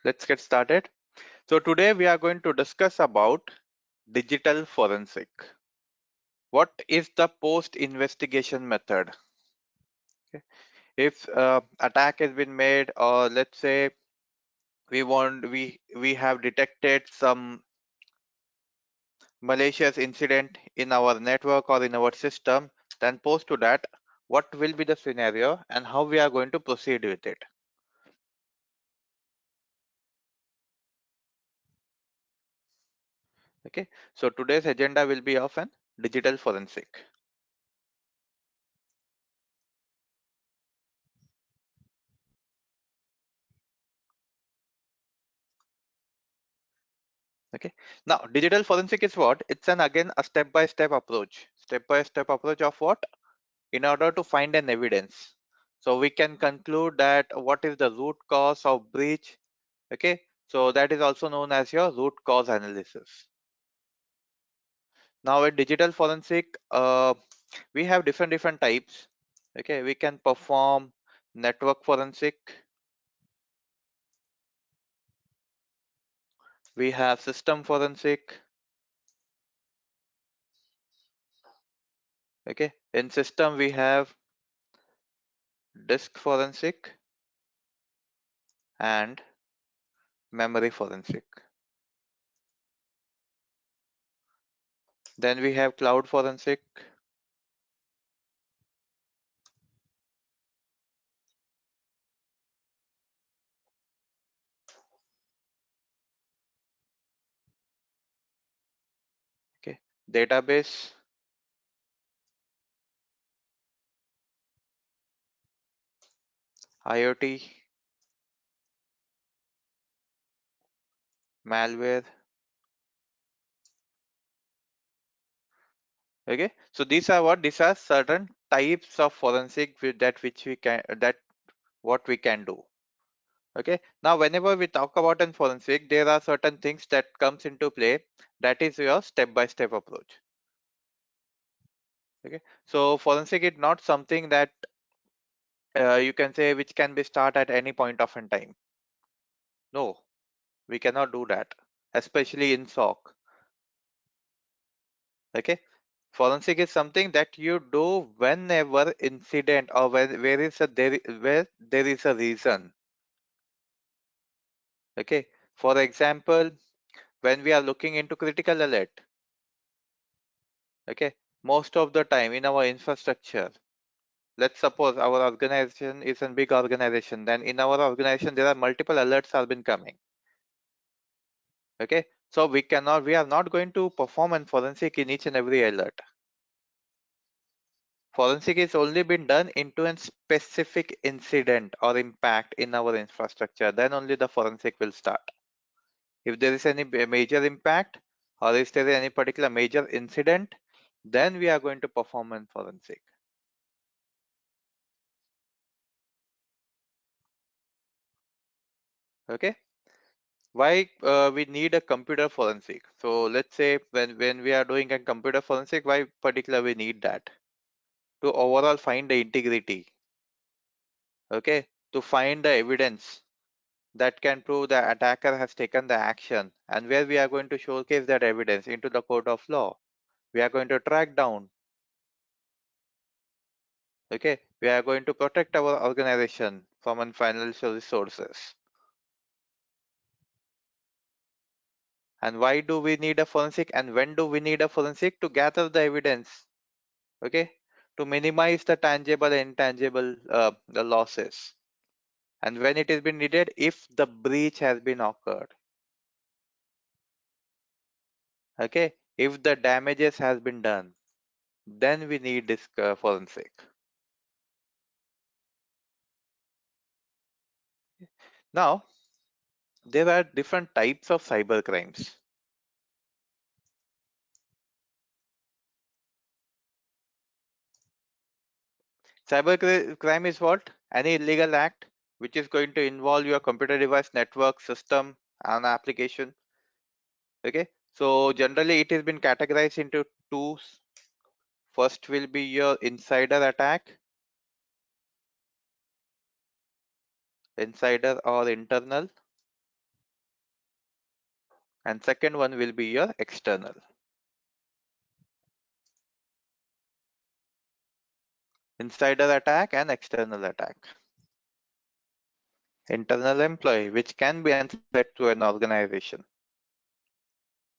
Let's get started. So today we are going to discuss about digital forensic. What is the post investigation method? Okay. If attack has been made, or let's say we have detected some malicious incident in our network or in our system, then post to that what will be the scenario and how we are going to proceed with it. Okay, so today's agenda will be of an digital forensic. Okay, now digital forensic is what? It's an again a step-by-step approach. Step-by-step approach of what? In order to find an evidence. So we can conclude that what is the root cause of breach. Okay, so that is also known as your root cause analysis. Now in digital forensic, we have different types. Okay, we can perform network forensic, we have system forensic. Okay, in system we have disk forensic and memory forensic. Then we have cloud forensic. Okay, database, IoT, malware. Okay, so these are what? These are certain types of forensic with that which we can that what we can do. Okay, now whenever we talk about an forensic, there are certain things that comes into play. That is your step-by-step approach. Okay, so forensic is not something that you can say which can be start at any point of in time. No, we cannot do that, especially in SOC. Okay, forensic is something that you do whenever incident or where is a where there is a reason. Okay, for example, when we are looking into critical alert, okay, most of the time in our infrastructure, let's suppose our organization is a big organization, then in our organization there are multiple alerts have been coming. Okay, so we are not going to perform an forensic in each and every alert. Forensic is only been done into a specific incident or impact in our infrastructure, then only the forensic will start. If there is any major impact or is there any particular major incident, then we are going to perform an forensic. Okay, why we need a computer forensic? So let's say when we are doing a computer forensic, why particular we need that? To overall find the integrity. Okay, to find the evidence that can prove the attacker has taken the action, and where we are going to showcase that evidence into the court of law. We are going to track down. Okay, we are going to protect our organization from financial resources. And why do we need a forensic, and when do we need a forensic? To gather the evidence. Okay, to minimize the tangible and intangible the losses, and when it has been needed, if the breach has been occurred. Okay, if the damages has been done, then we need this forensic. Now there are different types of cyber crimes. Crime is what? Any illegal act which is going to involve your computer device, network, system, and application. Okay, so generally it has been categorized into two. First will be your insider attack, insider or internal. and second one will be your external. Insider attack and external attack. Internal employee, which can be unthreat to an organization.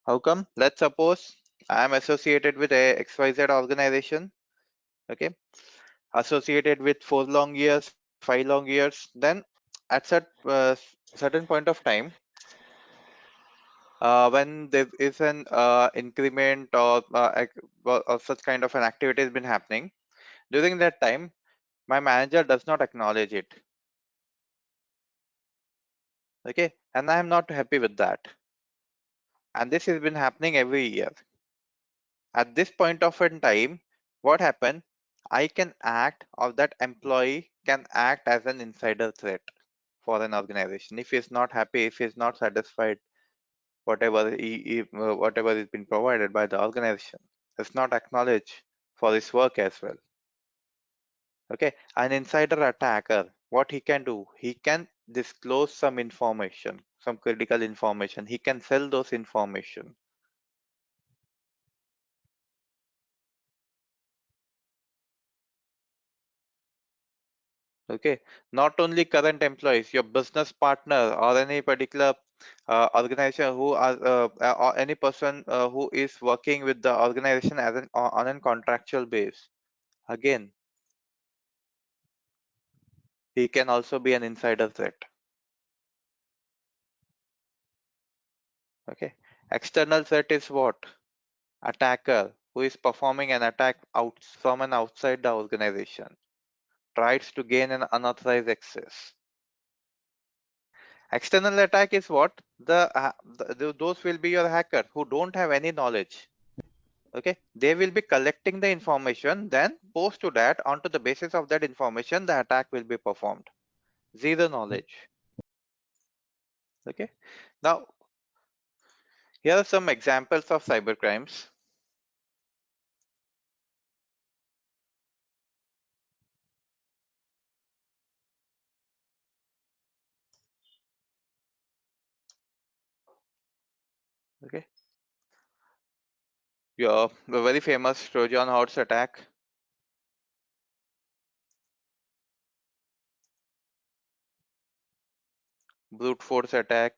How come? Let's suppose I am associated with a XYZ organization, okay, associated with 4 long years, 5 long years. Then at certain point of time, when there is an increment or such kind of an activity has been happening, during that time, my manager does not acknowledge it. Okay, and I am not happy with that. And this has been happening every year. At this point of in time, what happened? I can act, or that employee can act as an insider threat for an organization. If he's not happy, if he's not satisfied, whatever is been provided by the organization, is not acknowledged for his work as well. Okay, an insider attacker, what he can do, he can disclose some information, some critical information. He can sell those information. Okay, not only current employees, your business partner or any particular organization who are or any person who is working with the organization as an on a contractual base. Again, he can also be an insider threat. Okay, external threat is what? Attacker who is performing an attack out from an outside the organization, tries to gain an unauthorized access. External attack is what? Those will be your hacker who don't have any knowledge. Okay, they will be collecting the information, then post to that, onto the basis of that information the attack will be performed. Zero knowledge. Okay, now here are some examples of cyber crimes. Okay, your the very famous Trojan horse attack, brute force attack,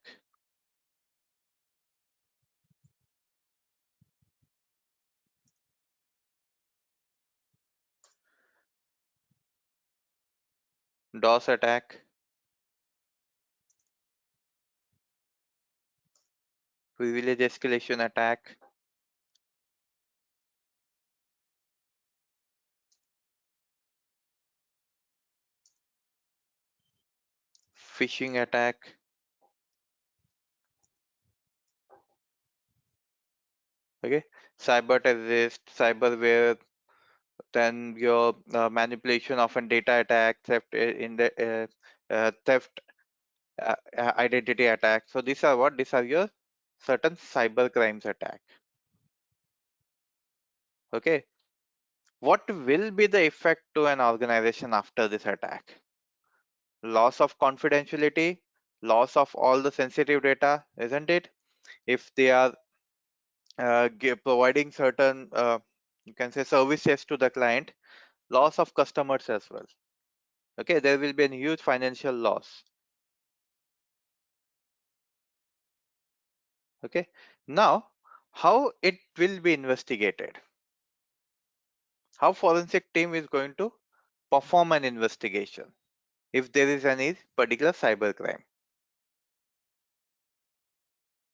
DOS attack, privilege escalation attack, phishing attack. Okay, cyber terrorist, cyberware, then your manipulation of a data attack, theft in the theft identity attack. So these are what? These are your certain cyber crimes attack. Okay, what will be the effect to an organization after this attack? Loss of confidentiality, loss of all the sensitive data, isn't it? If they are providing certain you can say services to the client, loss of customers as well. Okay, there will be a huge financial loss. Okay, now how it will be investigated? How forensic team is going to perform an investigation if there is any particular cyber crime?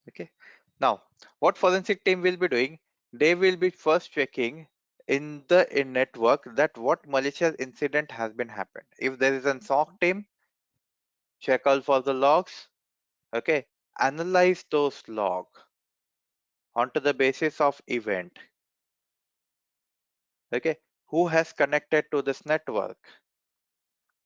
Okay, now what forensic team will be doing? They will be first checking in the network that what malicious incident has been happened. If there is an SOC team, check out for the logs. Okay, analyze those log onto the basis of event. Okay, who has connected to this network?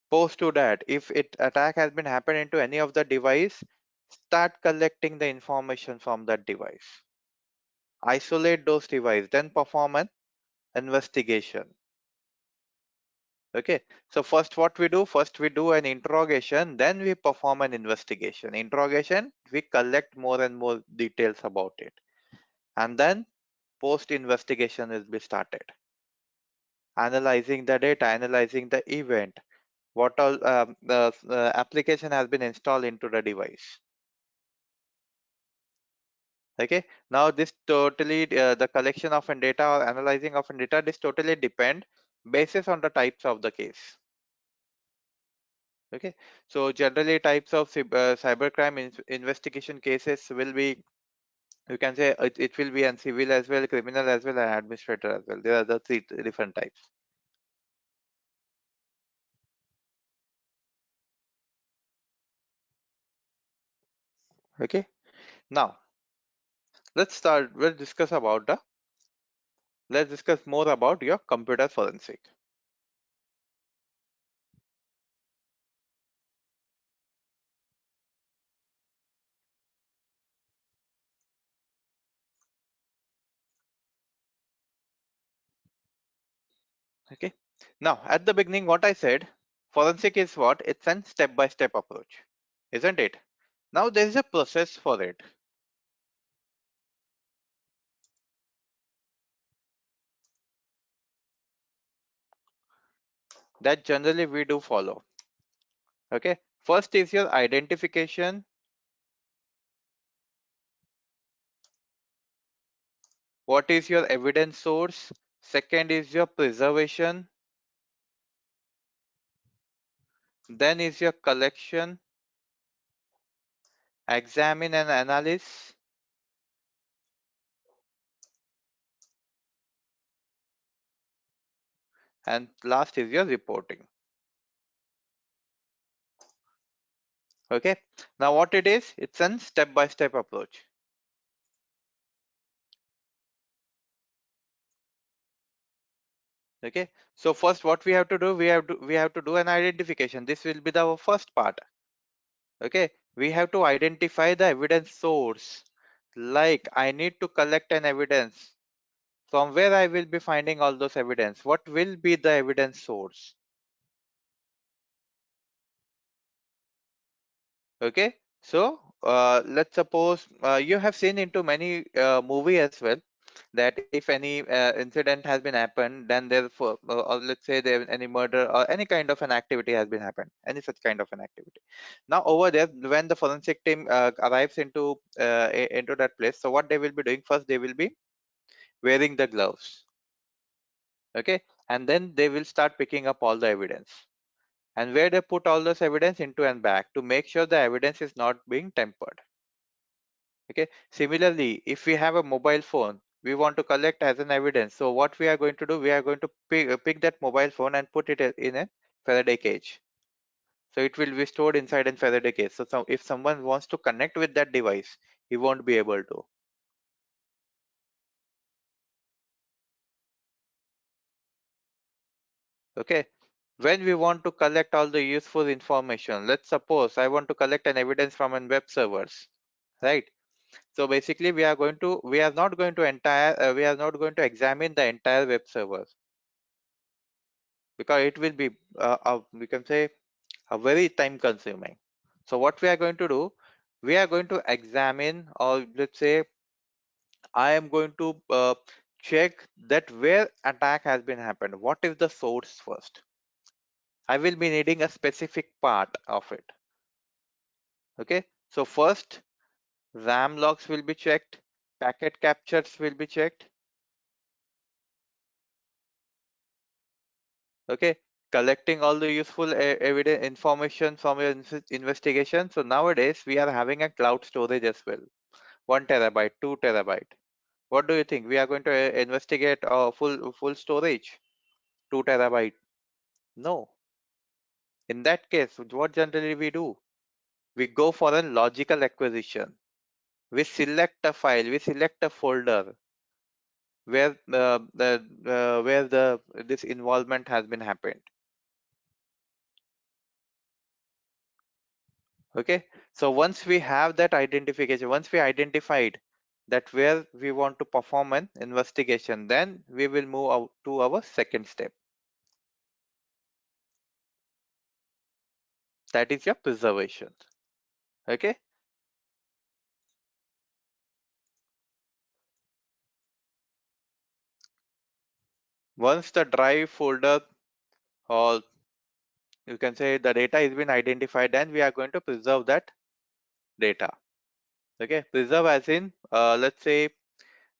Post to that, if it attack has been happened into any of the device, start collecting the information from that device. Isolate those devices, then perform an investigation. Okay, so first we do an interrogation, then we perform an investigation. Interrogation, we collect more and more details about it, and then post investigation is be started, analyzing the data, analyzing the event, what all the application has been installed into the device. Okay, now this totally the collection of an data or analyzing of an data, this totally depend basis on the types of the case. Okay, so generally types of cybercrime investigation cases will be, you can say it will be an civil as well, criminal as well, and administrator as well. There are the three different types. Okay, now let's start. Let's discuss more about your computer forensic. Okay, now at the beginning, what I said, forensic is what? It's a step-by-step approach, isn't it? Now there is a process for it that generally we do follow. Okay, first is your identification. What is your evidence source? Second is your preservation. Then is your collection, examine and analyze, and last is your reporting. Okay, now what it is? It's a step-by-step approach. Okay, so first what we have to do, we have to do an identification. This will be the first part. Okay, we have to identify the evidence source. Like I need to collect an evidence. From where I will be finding all those evidence? What will be the evidence source? Okay, so let's suppose you have seen into many movie as well that if any incident has been happened, then therefore, or let's say there any murder or any kind of an activity has been happened, any such kind of an activity. Now over there, when the forensic team arrives into that place, so what they will be doing first, they will be wearing the gloves. Okay, and then they will start picking up all the evidence. And where they put all those evidence into and back to make sure the evidence is not being tampered. Okay, similarly, if we have a mobile phone, we want to collect as an evidence, so what we are going to do, we are going to pick that mobile phone and put it in a Faraday cage, so it will be stored inside a Faraday cage. So if someone wants to connect with that device, he won't be able to. Okay, when we want to collect all the useful information, let's suppose I want to collect an evidence from a web servers, right? So basically, we are not going to we are not going to examine the entire web server, because it will be we can say a very time consuming. So what we are going to do, we are going to examine, or let's say I am going to check that where attack has been happened. What is the source first? I will be needing a specific part of it. Okay. So first, RAM logs will be checked, packet captures will be checked. Okay, collecting all the useful evidence information from your investigation. So nowadays we are having a cloud storage as well, 1 terabyte, 2 terabyte. What do you think? We are going to investigate full storage, 2 terabyte? No. In that case, what generally we do? We go for a logical acquisition. We select a file, we select a folder where the this involvement has been happened. Okay, so once we have that identification, once we identified that where we want to perform an investigation, then we will move out to our second step. That is your preservation. Okay. Once the drive folder, or you can say the data has been identified, then we are going to preserve that data. Okay. Preserve as in, let's say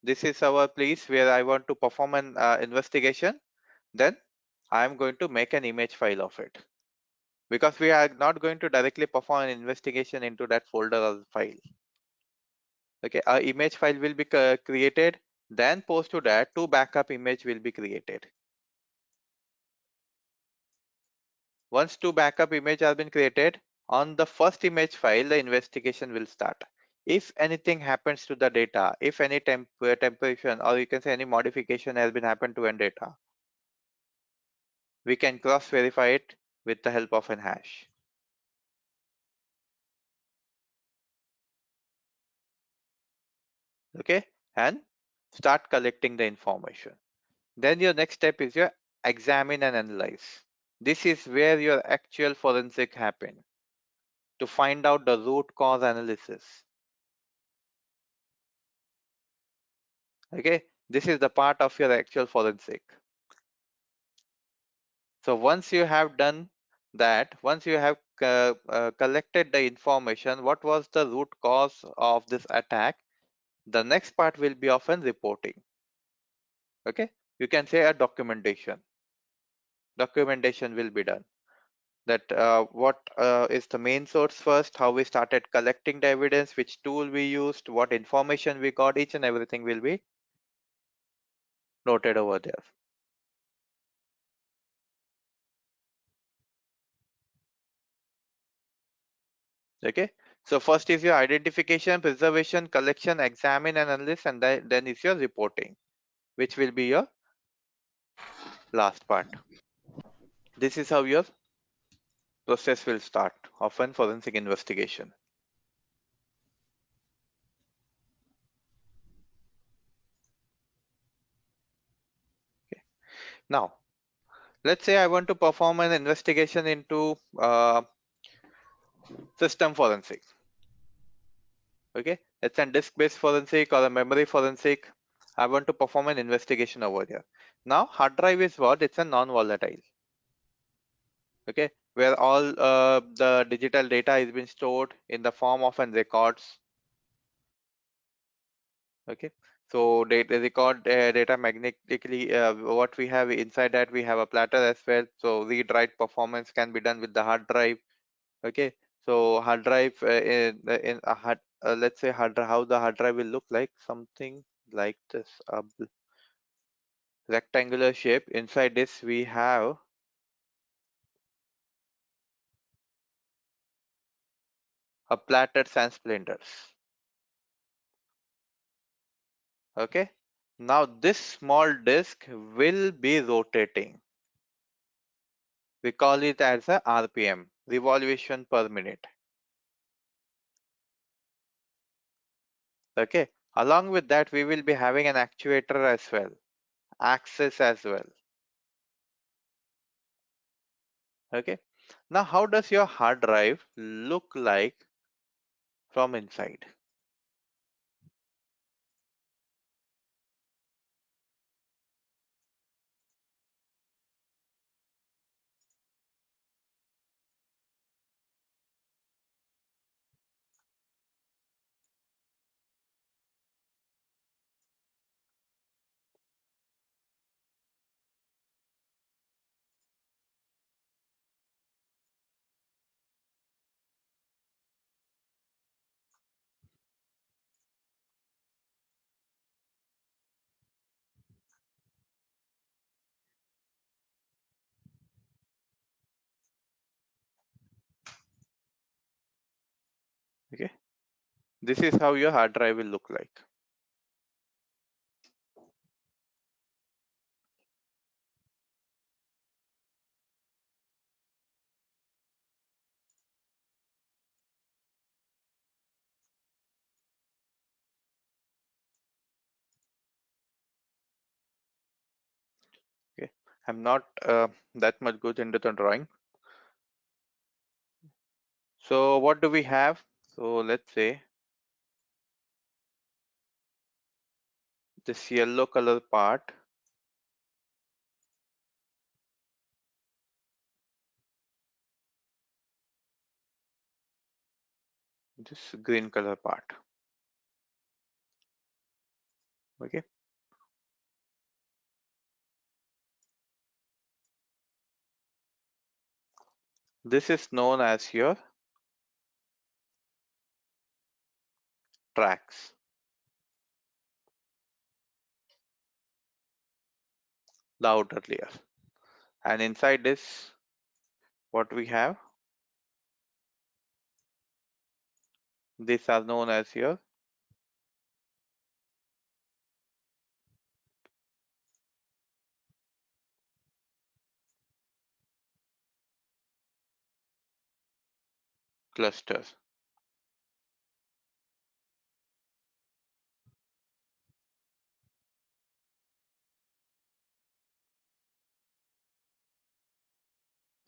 this is our place where I want to perform an investigation. Then I am going to make an image file of it, because we are not going to directly perform an investigation into that folder or file. Okay, a image file will be created, then post to that two backup image will be created. Once two backup image has been created, on the first image file the investigation will start. If anything happens to the data, if any temperature, or you can say any modification has been happened to an data, we can cross verify it with the help of an hash. Okay, and start collecting the information. Then your next step is your examine and analyze. This is where your actual forensic happen, to find out the root cause analysis. Okay, this is the part of your actual forensic. So once you have done that, once you have collected the information, what was the root cause of this attack, the next part will be often reporting. Okay, you can say a documentation will be done, that what is the main source first, how we started collecting the evidence, which tool we used, what information we got, each and everything will be noted over there. Okay, so first is your identification, preservation, collection, examine and analysis, and then is your reporting, which will be your last part. This is how your process will start of an forensic investigation. Okay. Now let's say I want to perform an investigation into system forensic. Okay, it's a disk-based forensic or a memory forensic. I want to perform an investigation over here. Now hard drive is what? It's a non-volatile. Okay, where all the digital data is being stored in the form of an records. Okay, so data record data magnetically. What we have inside that, we have a platter as well. So read write performance can be done with the hard drive. Okay, so hard drive in a hard, let's say how the hard drive will look like, something like this, a rectangular shape. Inside this we have a platters and splinters. Okay, now this small disk will be rotating. We call it as a RPM, revolution per minute. Okay, along with that we will be having an actuator as well, axis as well. Okay, now how does your hard drive look like from inside? Okay, this is how your hard drive will look like. Okay, I'm not that much good into the drawing. So what do we have? So let's say this yellow color part, this green color part. Okay. This is known as your tracks, the outer layer. And inside this, what we have, these are known as your clusters.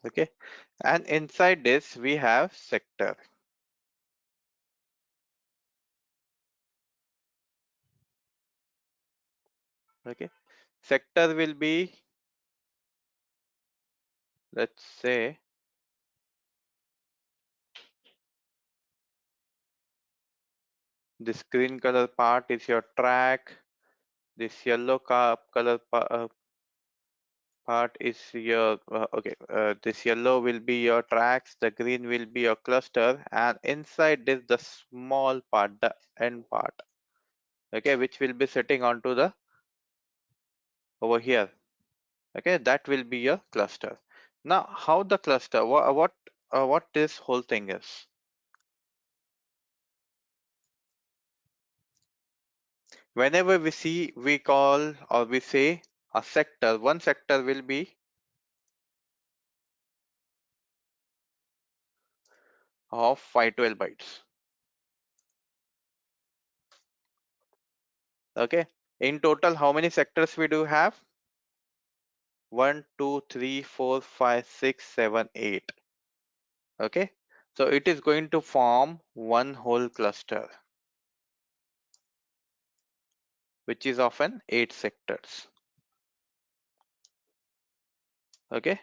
Okay. And inside this, we have sector. Okay. Sector will be, let's say, this green color part is your track. This yellow color part is your okay. This yellow will be your tracks. The green will be your cluster, and inside this the small part, the end part. Okay, which will be sitting onto the over here. Okay, that will be your cluster. Now, how the cluster? What this whole thing is? Whenever we see, we call or we say a sector. One sector will be of 512 bytes. Okay. In total, how many sectors we do have? 1, 2, 3, 4, 5, 6, 7, 8. Okay. So it is going to form one whole cluster, which is often 8 sectors. Okay.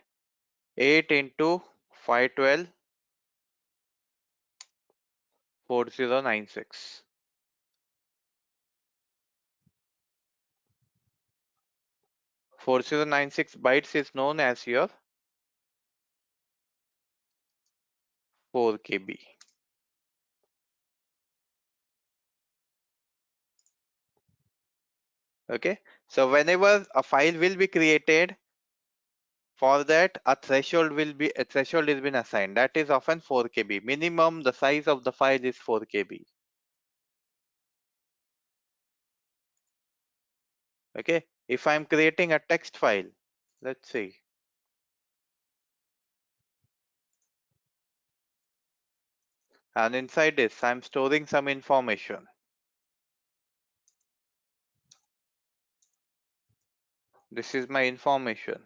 8 into 512, 4096. 4096 bytes is known as your 4 KB. Okay. So whenever a file will be created, for that a threshold has been assigned. That is often 4 KB. Minimum the size of the file is 4 KB. Okay. If I'm creating a text file, let's see. And inside this, I'm storing some information. This is my information.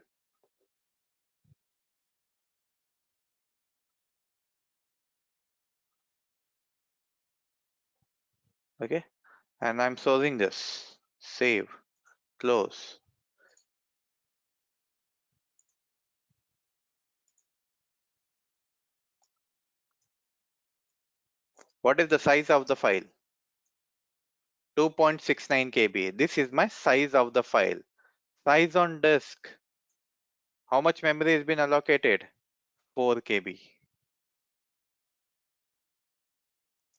Okay. And I'm storing this. Save. Close. What is the size of the file? 2.69 KB. This is my size of the file. Size on disk. How much memory has been allocated? 4 KB.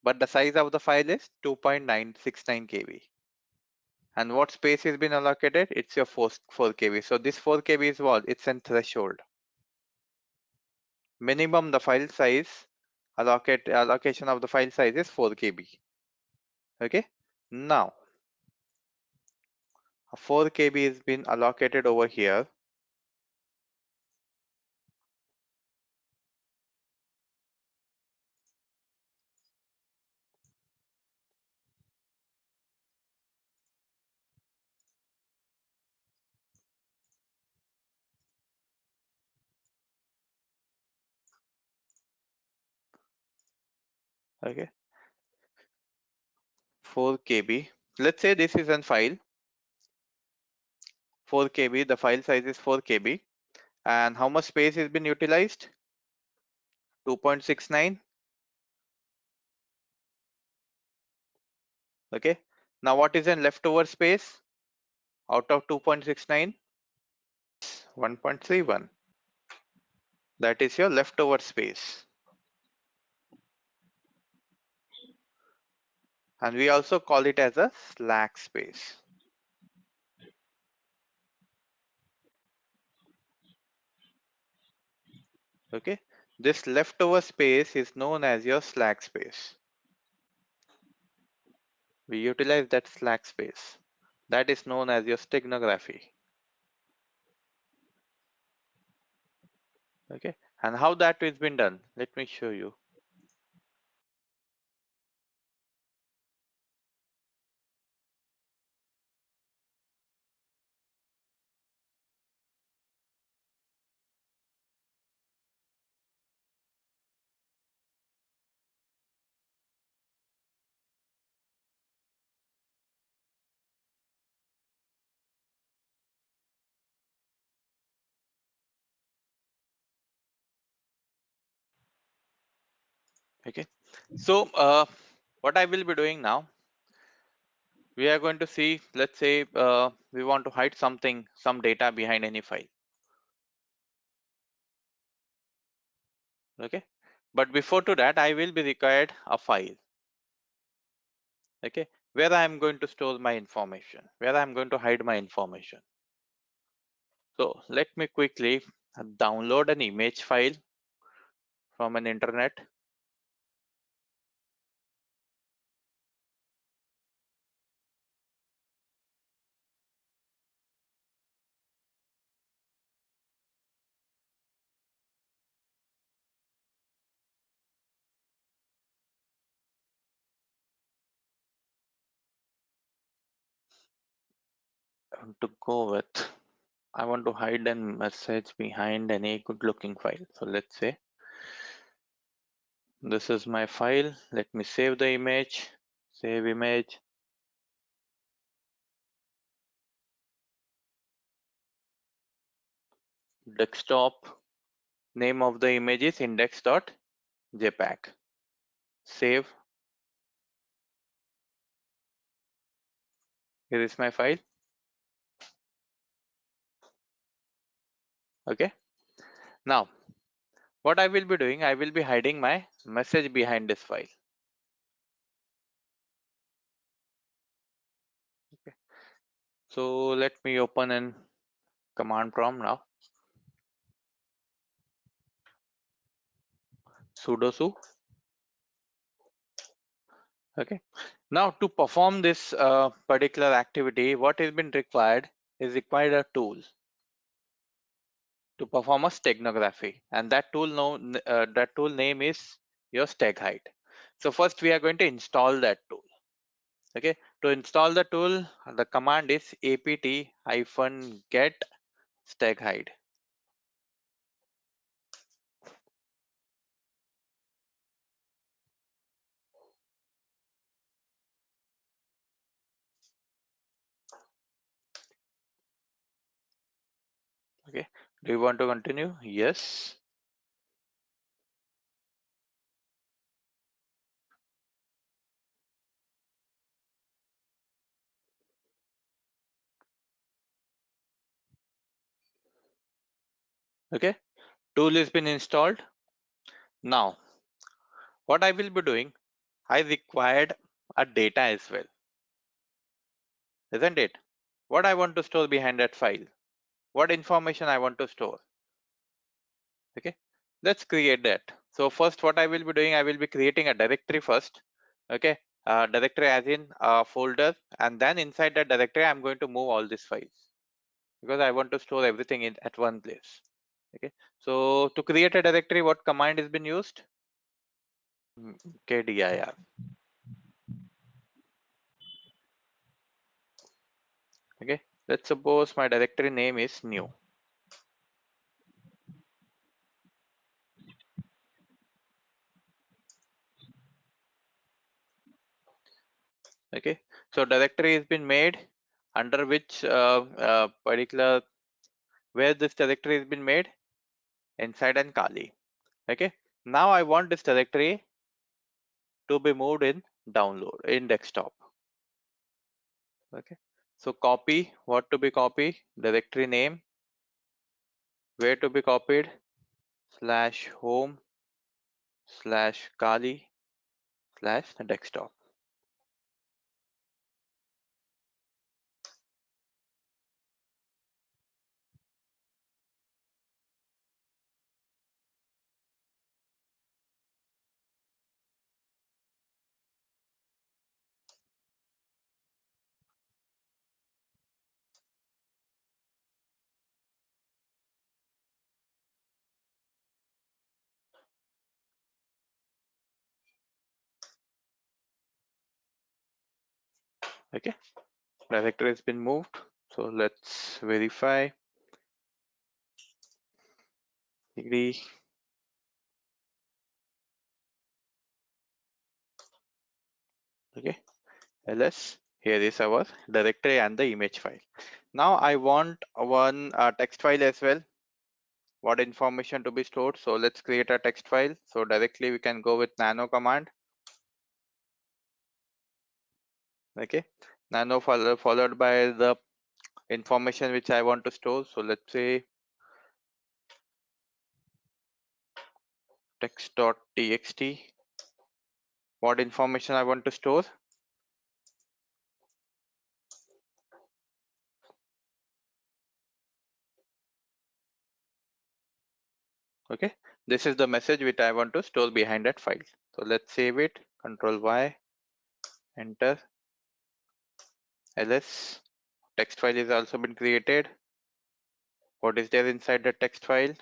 But the size of the file is 2.969 KB. And what space has been allocated? It's your 4 KB. So this 4 KB is what? It's a threshold. Minimum the file size allocation of the file size is 4 KB. Okay. Now 4 KB has been allocated over here. Okay, 4 KB. Let's say this is a file 4 KB. The file size is 4 KB. And how much space has been utilized? 2.69. Okay. Now what is in leftover space out of 2.69? 1.31. That is your leftover space. And we also call it as a slack space. Okay. This leftover space is known as your slack space. We utilize that slack space. That is known as your steganography. Okay. And how that is been done? Let me show you. Okay. So what I will be doing now, we are going to see, let's say we want to hide something, some data behind any file. Okay. But before to that, I will be required a file. Okay. Where I am going to store my information, where I am going to hide my information. So let me quickly download an image file from an internet. To go with, I want to hide a message behind any good looking file. So let's say this is my file. Let me save the image, save image. Desktop, name of the image is index.jpg. Save. Here is my file. Okay. Now, what I will be doing, I will be hiding my message behind this file. Okay. So let me open an command prompt now. Sudo su. Okay. Now to perform this particular activity, what has been required is required a tool to perform a steganography, and that tool that tool name is your steghide. So first we are going to install that tool. Okay, to install the tool, the command is apt-get steghide. Okay, do you want to continue? Yes. Okay, tool has been installed. Now what I will be doing, I required a data as well, isn't it? What I want to store behind that file, what information I want to store. Okay, let's create that. So first what I will be doing, I will be creating a directory first. Okay, directory as in a folder, and then inside that directory I'm going to move all these files because I want to store everything in at one place. Okay, so to create a directory, what command has been used? Kdir. Okay, let's suppose my directory name is new. Okay, so directory has been made under which particular, where this directory has been made, inside and Kali. Okay, now I want this directory to be moved in download in desktop. Okay, so copy, what to be copied, directory name, where to be copied, /home /Kali /desktop. Okay, directory has been moved. So let's verify. Agree. Okay, ls, here is our directory and the image file. Now I want one text file as well. What information to be stored? So let's create a text file. So directly we can go with nano command. Okay, nano followed by the information which I want to store. So let's say text.txt. What information I want to store? Okay, this is the message which I want to store behind that file. So let's save it. Control Y, enter. ls, text file is also been created. What is there inside the text file?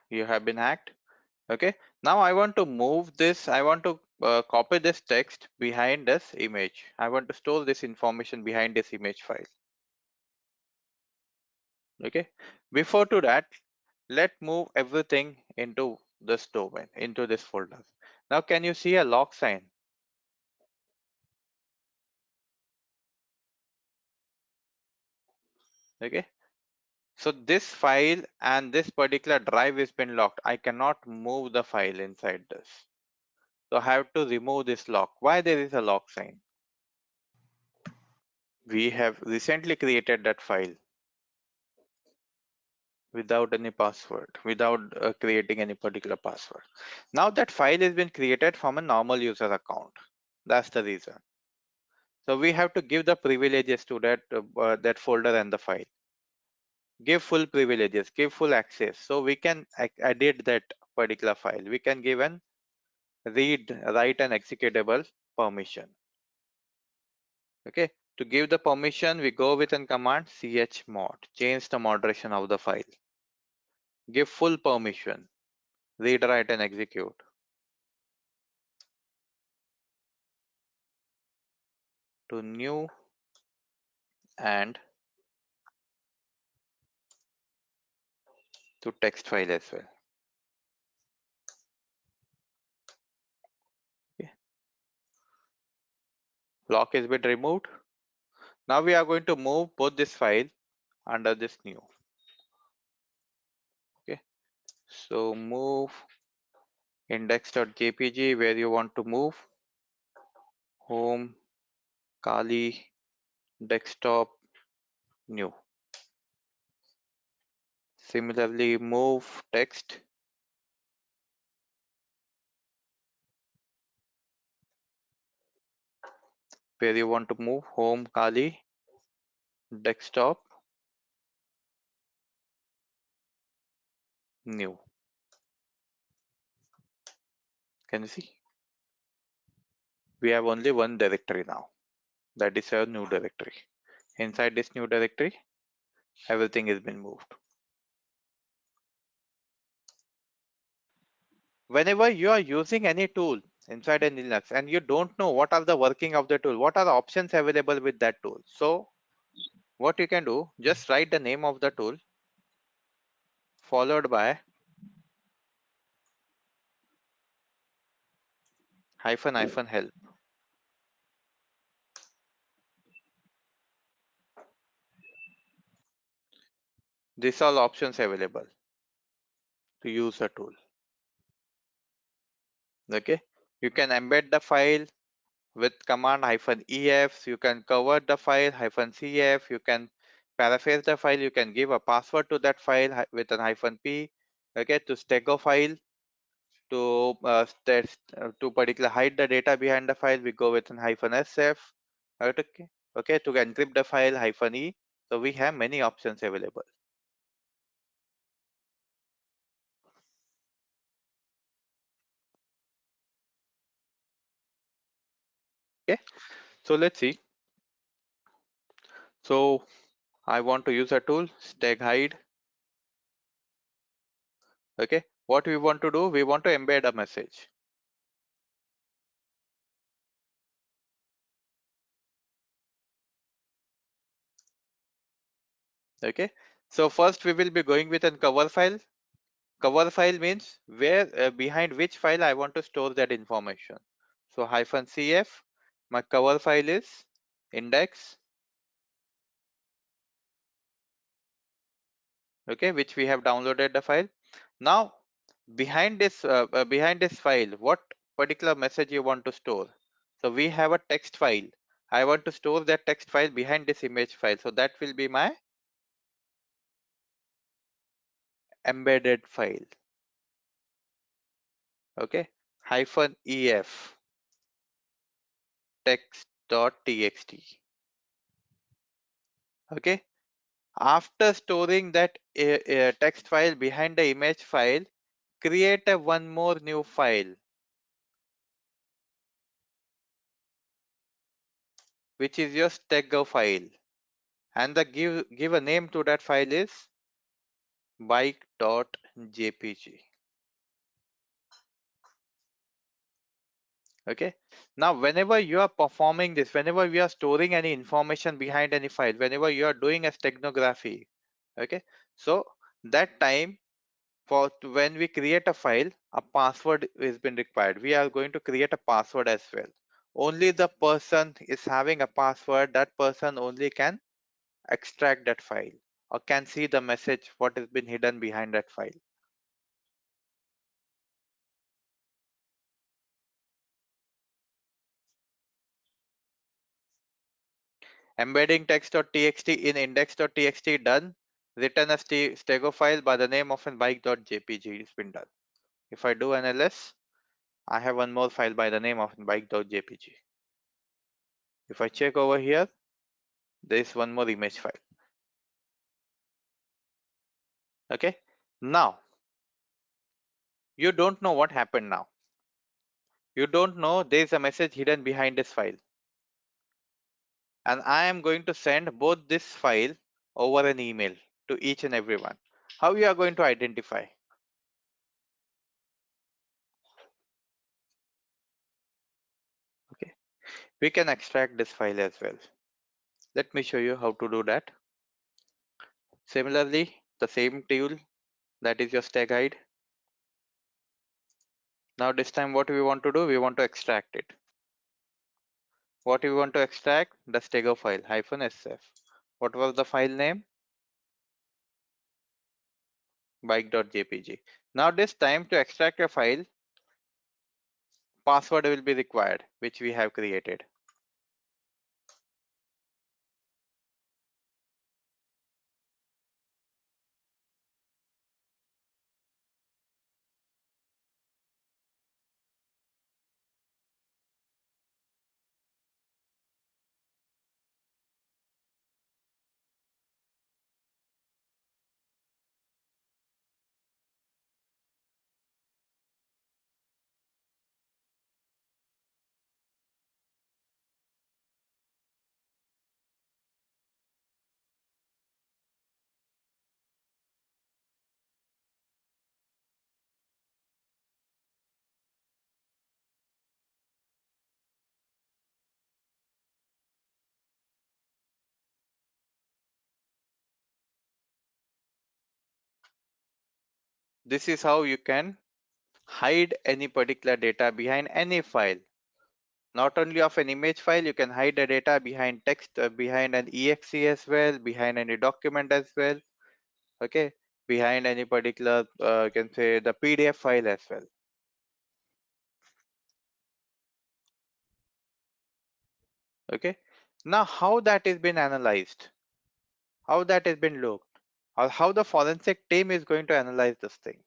You have been hacked. Okay, now I want to move this. I want to copy this text behind this image. I want to store this information behind this image file. Okay, before to that, let's move everything into this domain, into this folder. Now can you see a log sign? Okay, so this file and this particular drive has been locked. I cannot move the file inside this. So I have to remove this lock. Why there is a lock sign? We have recently created that file without any password, without creating any particular password. Now that file has been created from a normal user account. That's the reason. So we have to give the privileges to that folder and the file. Give full privileges, give full access. So we can edit that particular file. We can give an read, write, and executable permission. Okay. To give the permission, we go with a command chmod. Change the moderation of the file. Give full permission. Read, write, and execute. To new and to text file as well. Okay. Lock has been removed. Now we are going to move both this file under this new. Okay. So move index.jpg where you want to move. Home, Kali, desktop, new. Similarly, move text where you want to move. Home, Kali, desktop, new. Can you see? We have only one directory now. That is our new directory. Inside this new directory, everything has been moved. Whenever you are using any tool inside a Linux and you don't know what are the working of the tool, what are the options available with that tool. So what you can do, just write the name of the tool followed by -help. These are all options available to use a tool. Okay, you can embed the file with command -ef. You can cover the file -cf. You can paraphrase the file. You can give a password to that file with an -p. Okay, to stego file, to particular hide the data behind the file, we go with an -sf. Okay, okay, to encrypt the file -e. So we have many options available. Okay, so let's see. So I want to use a tool, stag hide. Okay, what we want to do, we want to embed a message. Okay, so first we will be going with a cover file. Cover file means where behind which file I want to store that information. So -cf, my cover file is index. Okay, which we have downloaded the file. Now behind this file, what particular message you want to store? So we have a text file. I want to store that text file behind this image file. So that will be my embedded file. Okay, -ef text.txt. Okay, after storing that text file behind the image file, create a one more new file, which is your stego file, and the give a name to that file is bike.jpg. Okay, now whenever you are performing this, whenever we are storing any information behind any file, whenever you are doing a steganography, okay, so that time, for when we create a file, a password is been required. We are going to create a password as well. Only the person is having a password, that person only can extract that file or can see the message what has been hidden behind that file. Embedding text.txt in index.txt done. Return a stego file by the name of an bike.jpg. It's been done. If I do an ls, I have one more file by the name of bike.jpg. If I check over here, there is one more image file. Okay, now you don't know what happened now. You don't know there is a message hidden behind this file, and I am going to send both this file over an email to each and everyone. How you are going to identify? Okay, we can extract this file as well. Let me show you how to do that. Similarly, the same tool, that is your stag hide. Now this time what we want to do, we want to extract it. What we want to extract? The stego file -sf. What was the file name? Bike.jpg. Now this time, to extract a file, password will be required, which we have created. This is how you can hide any particular data behind any file. Not only of an image file, you can hide the data behind text, behind an exe as well, behind any document as well. Okay, behind any particular, you can say the PDF file as well. Okay, now how that is been analyzed, how that has been looked, or how the forensic team is going to analyze this thing.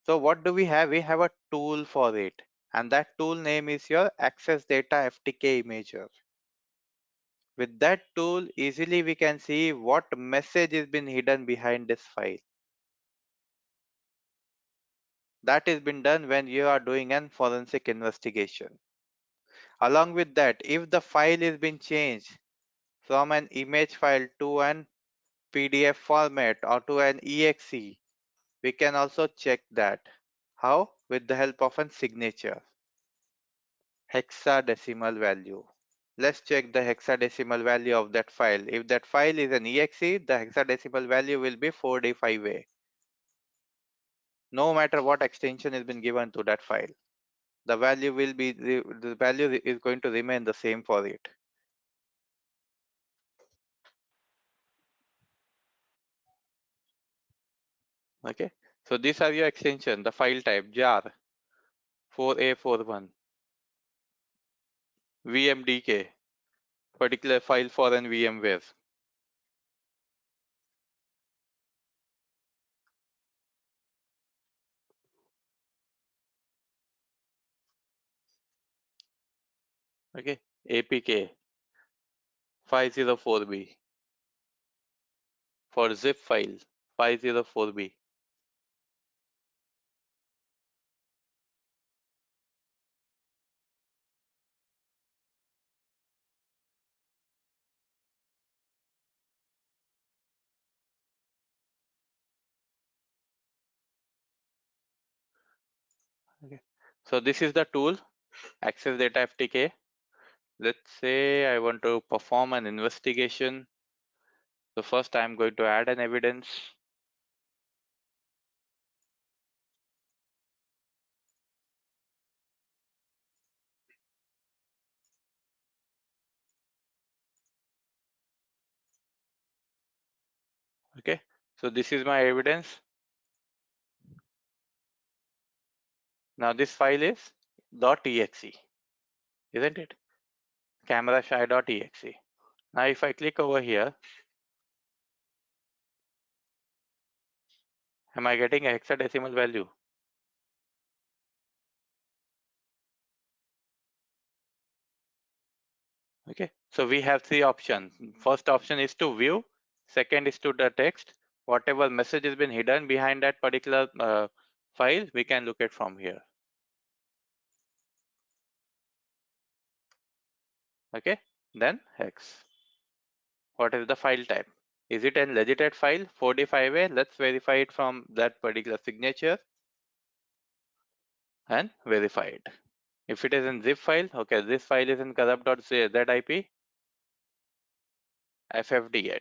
So what do we have? We have a tool for it, and that tool name is your access data FTK imager. With that tool, easily we can see what message has been hidden behind this file. That has been done when you are doing an forensic investigation. Along with that, if the file has been changed from an image file to an PDF format or to an exe, we can also check that. How? With the help of a signature. Hexadecimal value. Let's check the hexadecimal value of that file. If that file is an exe, the hexadecimal value will be 4D5A. No matter what extension has been given to that file, the value will be the value is going to remain the same for it. Okay, so these are your extension, the file type jar 4A41 vmdk, particular file for an VMware. Okay, apk 504b for zip file 504b. Okay, so this is the tool, access data FTK. Let's say I want to perform an investigation. So first I'm going to add an evidence. Okay, so this is my evidence. Now this file is .exe, isn't it? Camera shy.exe. Now if I click over here, am I getting a hexadecimal value? Okay, so we have three options. First option is to view, second is to the text. Whatever message has been hidden behind that particular file, we can look at from here. Okay, then hex. What is the file type? Is it a legitimate file 45A? Let's verify it from that particular signature and verify it. If it is in zip file, okay, this file is in corrupt.zip ffd8.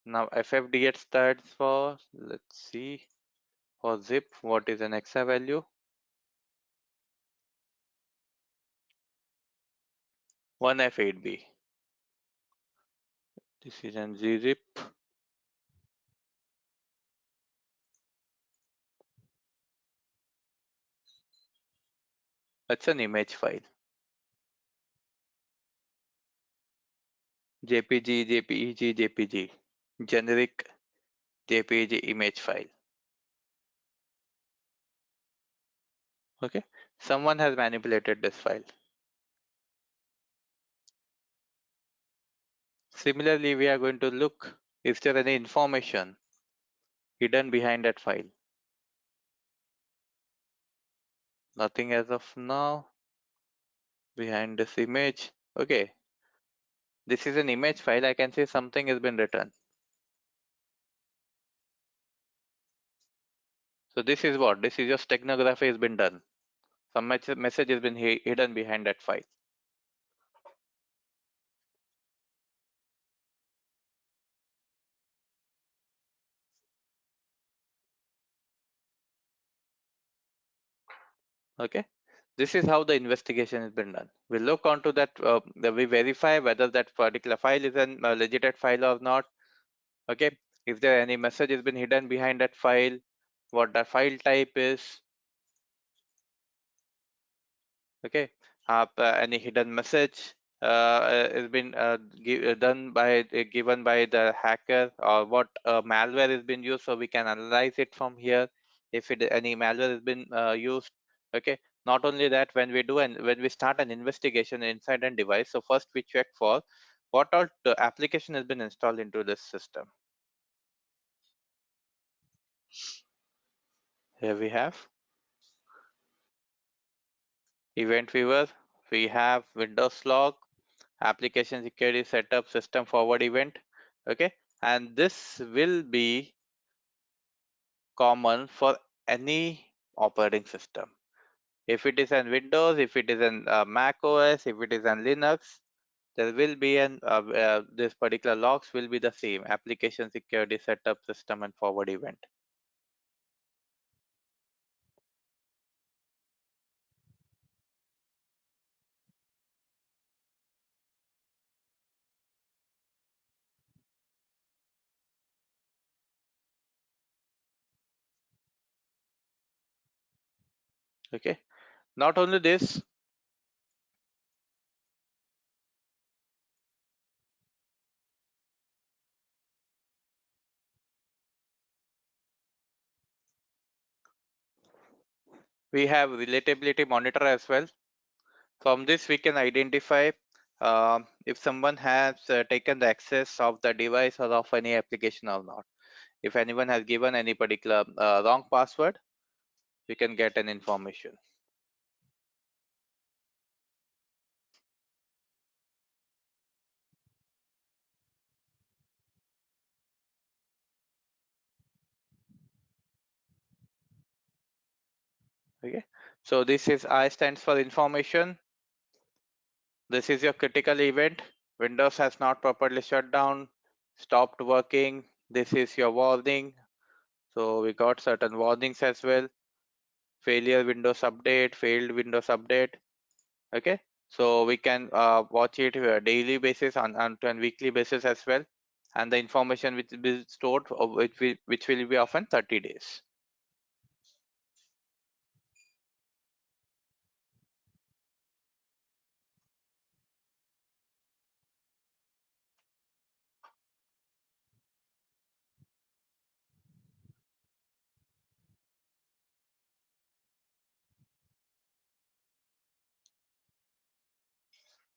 Now ffd8 stands for, let's see, for zip, what is an hexa value? 1f8b. This is an gzip. It's an image file. JPG, JPEG, JPG. Generic JPEG image file. Okay. Someone has manipulated this file. Similarly, we are going to look, is there any information hidden behind that file? Nothing as of now. Behind this image. Okay. This is an image file. I can say something has been written. So this is what? This is your steganography has been done. Some message has been hidden behind that file. Okay. This is how the investigation has been done. We look onto that, we verify whether that particular file is a legitimate file or not. Okay, is there any message has been hidden behind that file, what the file type is. Okay, any hidden message has been done by given by the hacker, or what malware has been used, so we can analyze it from here if any malware has been used. Okay, not only that, when we do and when we start an investigation inside a device, so first we check for what all the application has been installed into this system. Here we have event viewer, we have Windows log, application security setup, system forward event. Okay, and this will be common for any operating system. If it is in Windows, if it is in Mac OS, if it is in Linux, there will be an this particular logs will be the same: application security setup, system and forward event. Okay, not only this, we have relatability monitor as well. From this, we can identify if someone has taken the access of the device or of any application or not. If anyone has given any particular wrong password, we can get an information. Okay. So this is I stands for information. This is your critical event. Windows has not properly shut down, stopped working. This is your warning. So we got certain warnings as well. Failure Windows update, failed Windows update. Okay, so we can watch it daily basis on weekly basis as well, and the information which will be stored which will be often 30 days.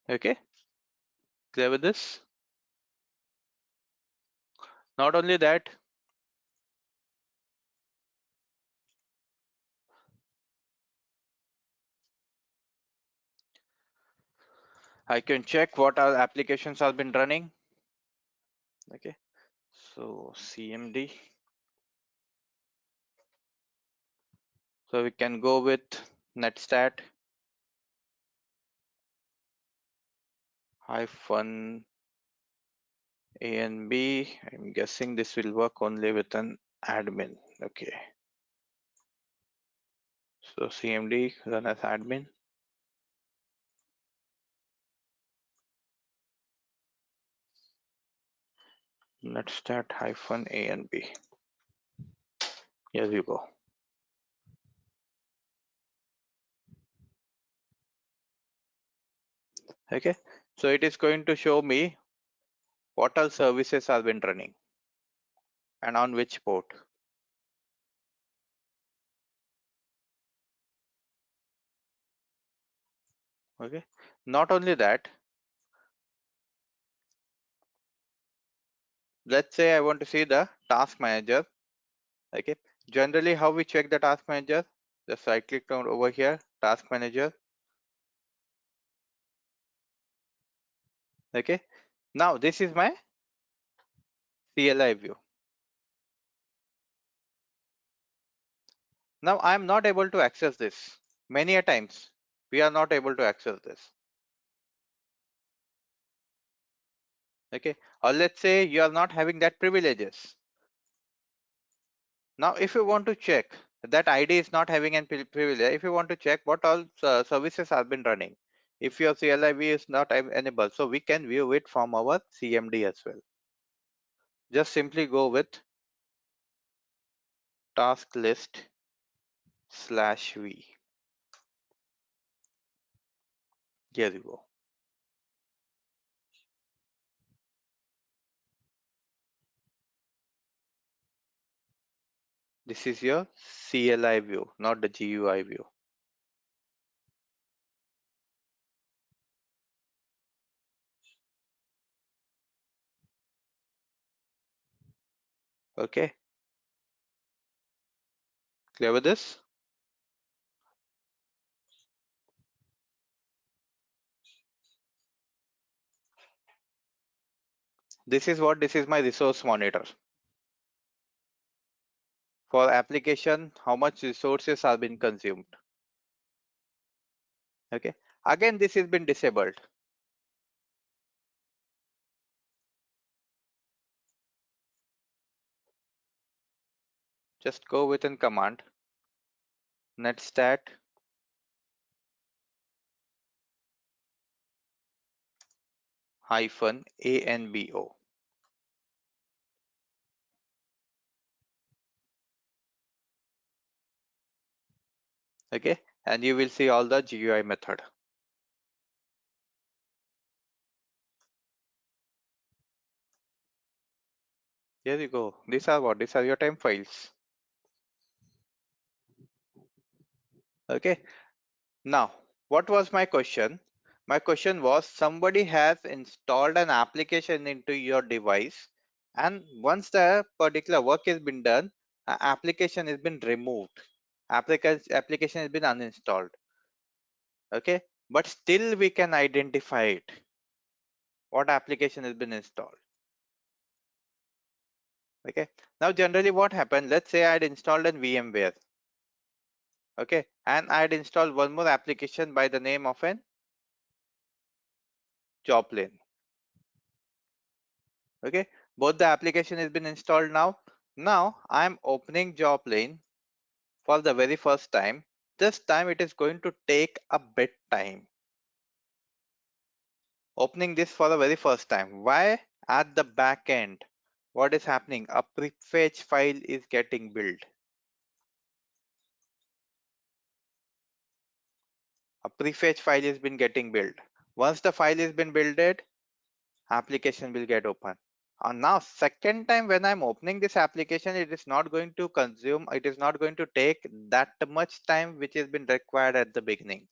Okay, clear with this? Not only that, I can check what our applications have been running. Okay, so CMD, so we can go with netstat hyphen A and B. I'm guessing this will work only with an admin. Okay, so CMD run as admin. Netstat hyphen A and B. Here you go. Okay, so it is going to show me what all services have been running and on which port. Okay, not only that, let's say I want to see the task manager. Okay, generally how we check the task manager, just right click down over here, task manager. Okay, now this is my CLI view. Now I am not able to access this. Many a times we are not able to access this. Okay, or let's say you are not having that privileges. Now if you want to check That ID is not having an privilege. If you want to check what all services have been running, if your CLIV is not enabled, so we can view it from our CMD as well. Just simply go with task list /v. Here you go. This is your CLI view, not the GUI view. Okay, clear with this? This is my resource monitor. For application, how much resources have been consumed. Okay, again, this has been disabled. Just go within command netstat -anbo. Okay, and you will see all the GUI method. Here you go. These are what? These are your temp files. Okay. Now, what was my question? My question was somebody has installed an application into your device, and once the particular work has been done, application has been removed. Application has been uninstalled. Okay, but still we can identify it. What application has been installed? Okay. Now, generally, what happened? Let's say I had installed an VMware. Okay, and I had installed one more application by the name of an Joplin. Okay, both the application has been installed now. Now I'm opening Joplin for the very first time. This time it is going to take a bit time. Opening this for the very first time. Why? At the back end, what is happening? A prefetch file is getting built. A prefetch file has been getting built. Once the file has been built, application will get open. Now, second time when I'm opening this application, it is not going to consume, it is not going to take that much time which has been required at the beginning.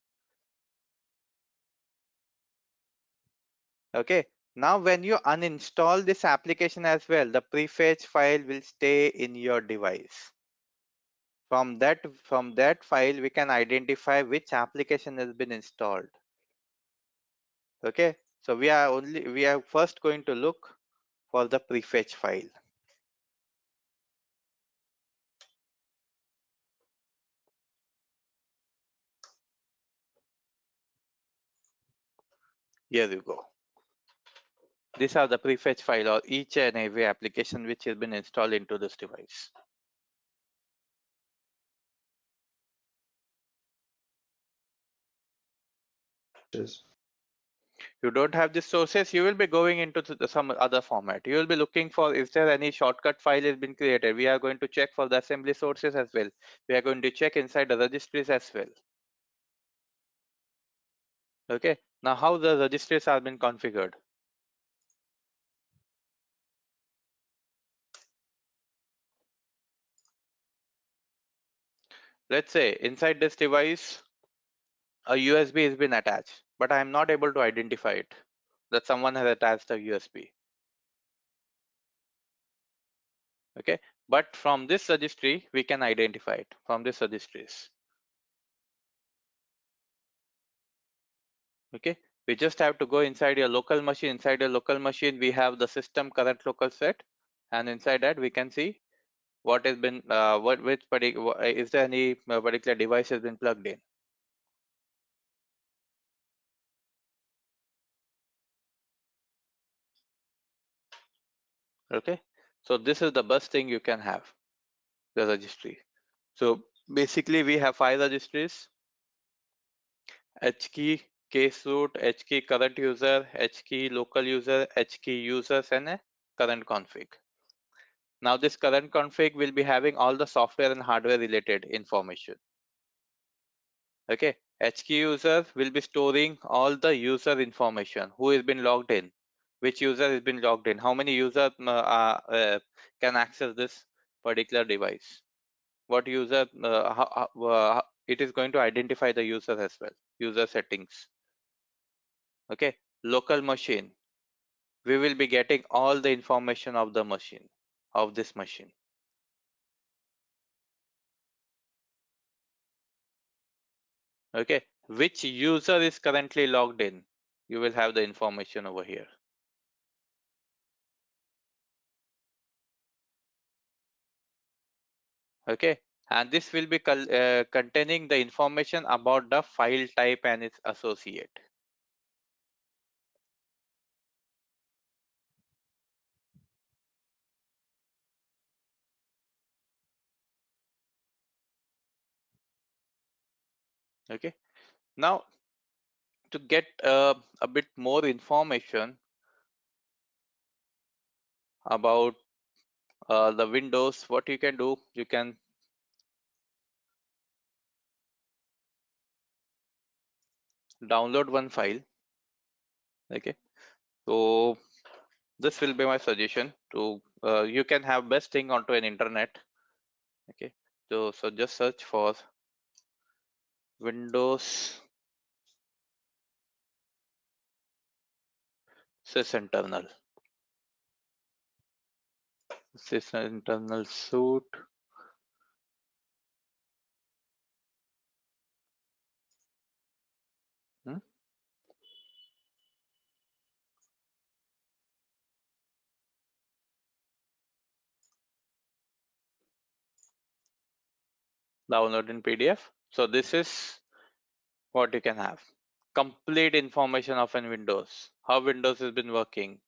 Okay. Now, when you uninstall this application as well, the prefetch file will stay in your device. From that file, we can identify which application has been installed. Okay. So we are first going to look for the prefetch file. Here you go. These are the prefetch file or each and every application which has been installed into this device. Yes. You don't have the sources, you will be going into some other format. You will be looking for, is there any shortcut file has been created? We are going to check for the assembly sources as well. We are going to check inside the registries as well. Okay. Now how the registries have been configured? Let's say inside this device, a USB has been attached, but I am not able to identify it, that someone has attached a USB. Okay, but from this registry we can identify it from this registries. Okay, we just have to go inside your local machine. Inside your local machine we have the system current local set, and inside that we can see what has been which particular, is there any particular device has been plugged in. Okay, so this is the best thing you can have, the registry. So Basically, we have 5 registries: H key, case root, H key current user, H key local user, H key users, and a current config. Now, this current config will be having all the software and hardware related information. Okay, HK user will be storing all the user information, who has been logged in, which user has been logged in, how many users can access this particular device, what user, it is going to identify the user as well, user settings. Okay, local machine, we will be getting all the information of the machine, of this machine. Okay, which user is currently logged in, you will have the information over here. Okay, and this will be containing the information about the file type and its associate. Okay, now to get a bit more information about the Windows, what you can do, you can download one file. Okay, so this will be my suggestion to you can have best thing onto an internet. Okay, so just search for Windows sysinternal, sysinternal suite. Hmm? Download in PDF. So this is what you can have: complete information of an Windows, how Windows has been working,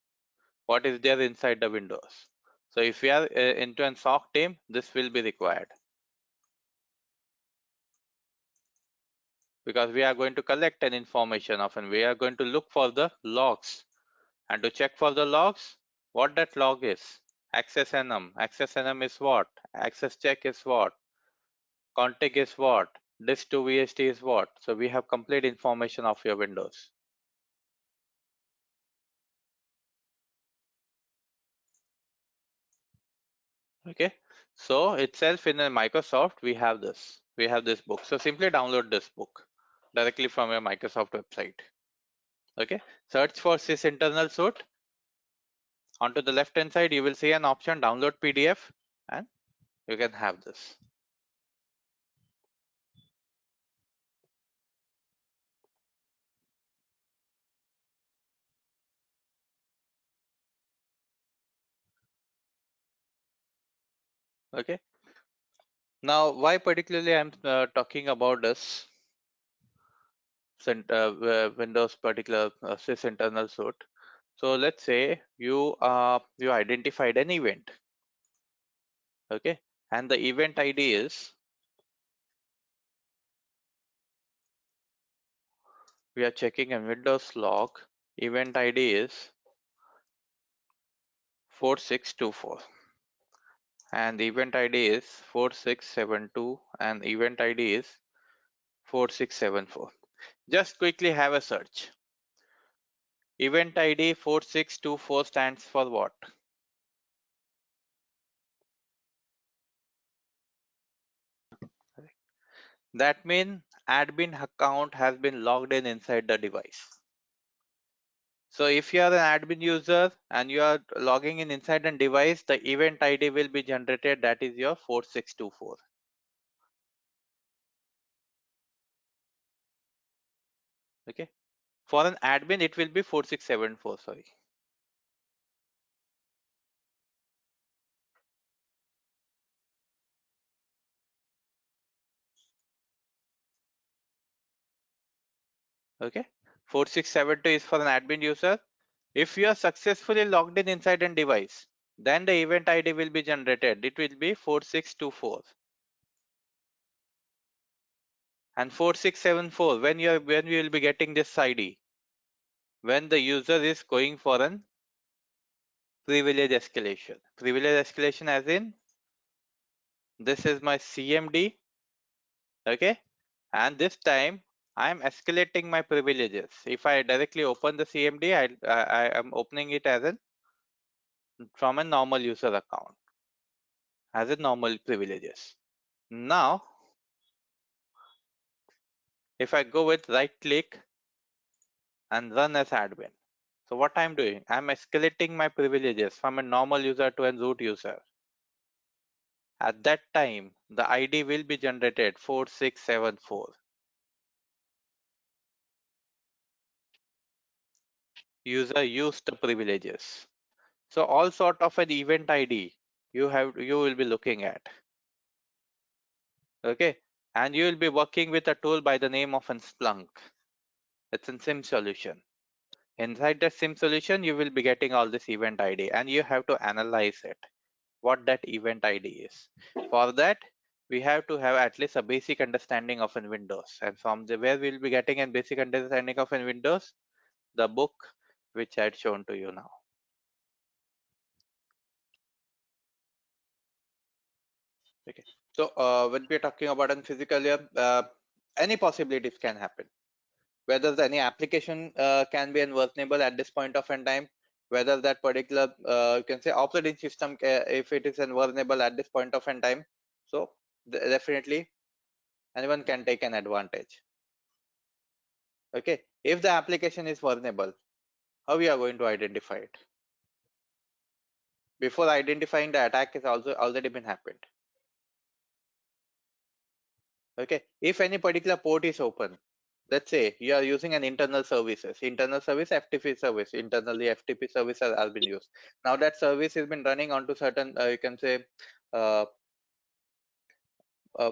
what is there inside the Windows. So if we are into an SOC team, this will be required, because we are going to collect an information of, and we are going to look for the logs, and to check for the logs, what that log is. Access num. Access num is what? Access check is what? Config is what? Disk to VST is what? So we have complete information of your Windows. Okay, so itself in a Microsoft we have this book. So simply download this book directly from your Microsoft website. Okay, search for sys internal suite. Onto the left hand side you will see an option download PDF, and you can have this. Okay, now why particularly I'm talking about this Windows particular sys internal suite. So let's say you identified an event. Okay, and the event ID is, we are checking a Windows log. Event ID is 4624, and the event ID is 4672, and event ID is 4674. Just quickly have a search. Event ID 4624 stands for what? That means admin account has been logged in inside the device. So if you are an admin user and you are logging in inside a device, the event ID will be generated, that is your 4624. Okay. For an admin, it will be 4674, sorry. Okay. 4672 is for an admin user. If you are successfully logged in inside a device, then the event ID will be generated. It will be 4624. And 4674, when you will be getting this ID, when the user is going for an privilege escalation. Privilege escalation as in, this is my CMD, okay? And this time I am escalating my privileges. If I directly open the CMD, I am opening it as an from a normal user account, as a normal privileges. Now, if I go with right click and run as admin, so what I'm doing, I'm escalating my privileges from a normal user to a root user. At that time, the ID will be generated 4674. User used the privileges. So all sort of an event ID you will be looking at. Okay, and you will be working with a tool by the name of an Splunk. It's a SIM solution. Inside the SIM solution, you will be getting all this event ID, and you have to analyze it, what that event ID is. For that, we have to have at least a basic understanding of an Windows, and from the where we'll be getting a basic understanding of an Windows, the book which I had shown to you now. Okay, so when we're talking about a physical layer, any possibilities can happen. Whether any application can be unvulnerable at this point of time, whether that particular you can say operating system, if it is vulnerable at this point of time, so definitely anyone can take an advantage. Okay, if the application is vulnerable, how we are going to identify it? Before identifying, the attack has also already been happened. Okay, if any particular port is open, let's say you are using an internal services, internal service, FTP service, internally FTP service has been used. Now that service has been running onto certain you can say uh,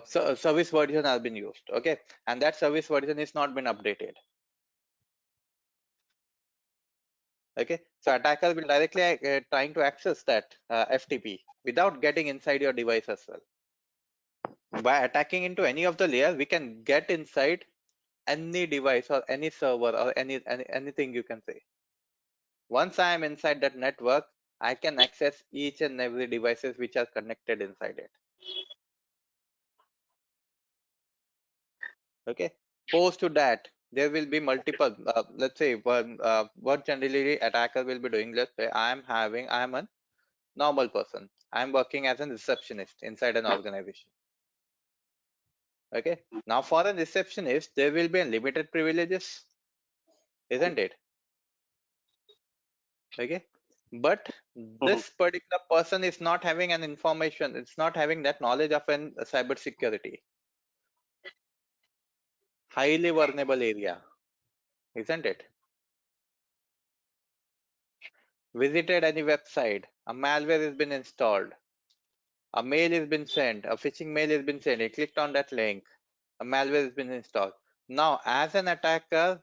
service version has been used. Okay, and that service version is not been updated. Okay, so attacker will directly trying to access that FTP without getting inside your device as well. By attacking into any of the layers, we can get inside any device or any server or anything you can say. Once I am inside that network, I can access each and every devices which are connected inside it. Okay. Post to that, there will be multiple. Let's say what generally attacker will be doing. Let's say I am a normal person. I am working as a receptionist inside an organization. Okay. Now for a receptionist, there will be limited privileges, isn't it? Okay, but Mhm. this particular person is not having an information, it's not having that knowledge of an cyber security, highly vulnerable area, isn't it? Visited any website, a malware has been installed, a mail has been sent, a phishing mail has been sent, he clicked on that link, a malware has been installed. Now as an attacker,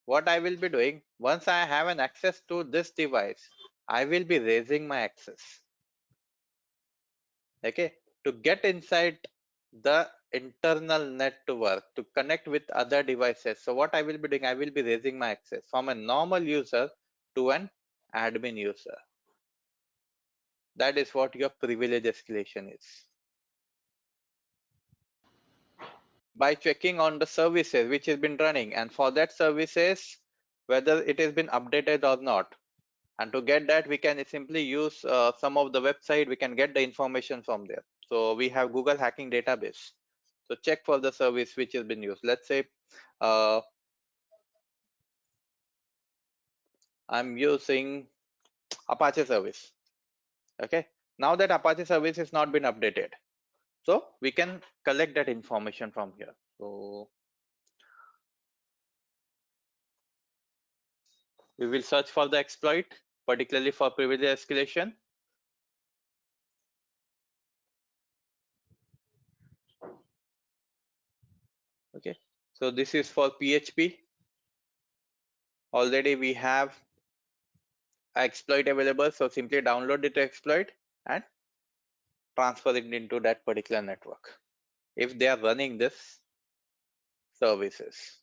what I will be doing, once I have an access to this device, I will be raising my access. Okay, to get inside the internal network to connect with other devices. So what I will be doing, I will be raising my access from a normal user to an admin user. That is what your privilege escalation is. By checking on the services which has been running, and for that services whether it has been updated or not, and to get that we can simply use some of the website, we can get the information from there. So we have Google hacking database. So check for the service which has been used. Let's say uh, I'm using Apache service. Okay, now that Apache service has not been updated, so we can collect that information from here. So we will search for the exploit, particularly for privilege escalation. Okay, so this is for PHP. Already we have exploit available, so simply download it exploit and transfer it into that particular network. If they are running this, services.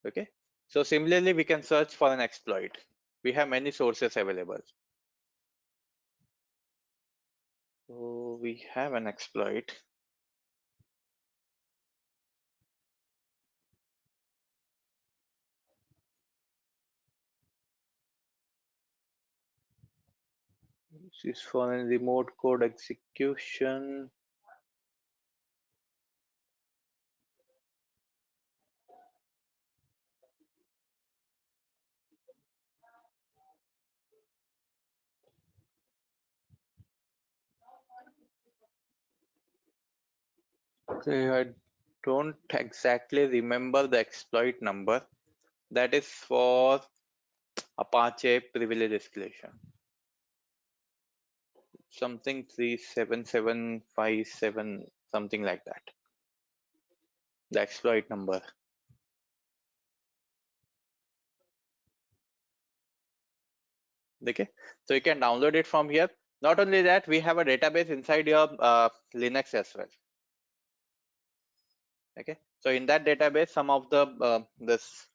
Okay. So similarly, we can search for an exploit. We have many sources available. So we have an exploit. This is for a remote code execution. Okay, I don't exactly remember the exploit number. That is for Apache privilege escalation. Something 37757, something like that. The exploit number. Okay, so you can download it from here. Not only that, we have a database inside your Linux as well. Okay, so in that database, some of the this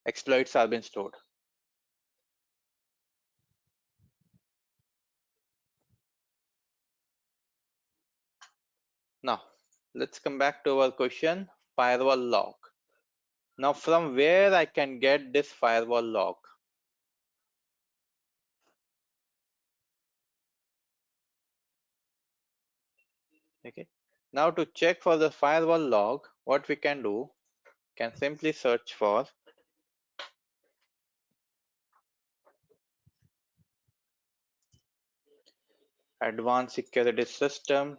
exploits have been stored. Now, let's come back to our question, firewall log. Now, from where I can get this firewall log? Okay. Now, to check for the firewall log, what we can do, can simply search for advanced security system.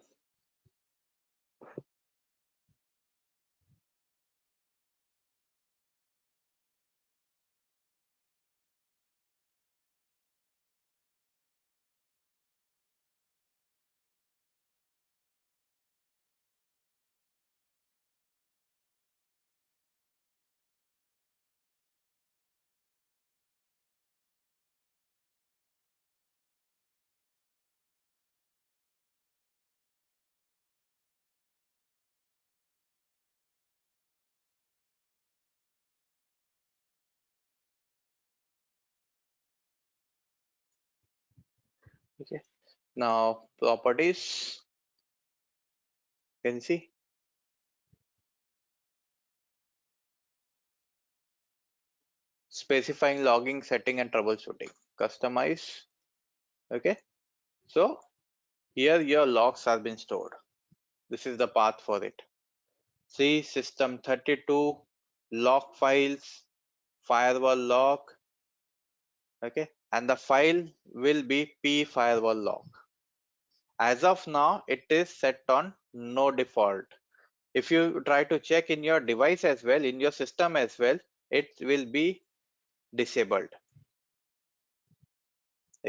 Okay. Now, properties. Can you see? Specifying logging, setting, and troubleshooting. Customize. Okay. So here your logs have been stored. This is the path for it. See system 32 log files, firewall log. Okay, and the file will be p firewall log. As of now, it is set on no default. If you try to check in your device as well, in your system as well, it will be disabled.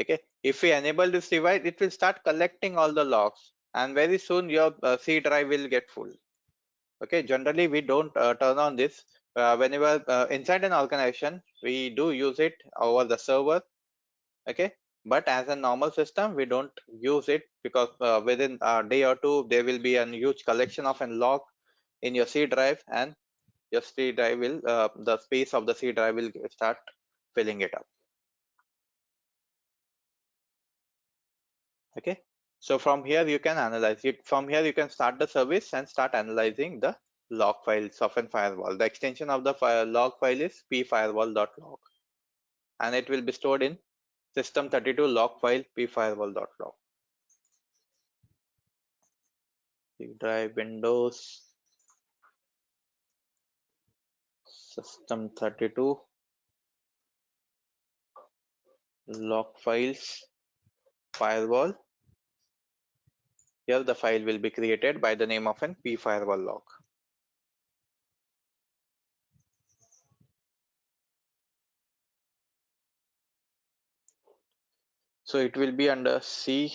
Okay, if we enable this device, it will start collecting all the logs, and very soon your C drive will get full. Okay, generally we don't turn on this. Whenever inside an organization, we do use it over the server. Okay, but as a normal system, we don't use it because within a day or two, there will be a huge collection of a log in your C drive, and your C drive will, the space of the C drive will start filling it up. Okay, so from here you can analyze it. From here you can start the service and start analyzing the log files of a firewall. The extension of the log file is pfirewall.log, and it will be stored in system 32 log file pfirewall.log. Drive Windows system 32 log files firewall. Here the file will be created by the name of an pfirewall log. So it will be under C,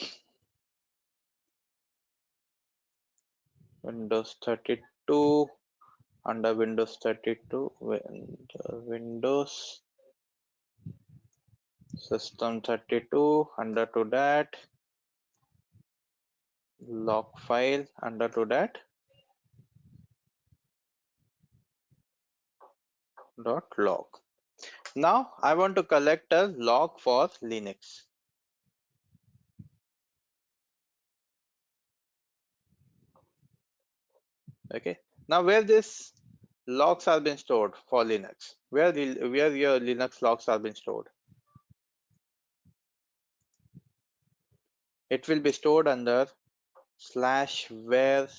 Windows 32, under Windows 32, Windows system 32, under to that log file under to that dot log. Now I want to collect a log for Linux. Okay. Now where this logs are been stored for Linux? Where your Linux logs are been stored? It will be stored under /var/log.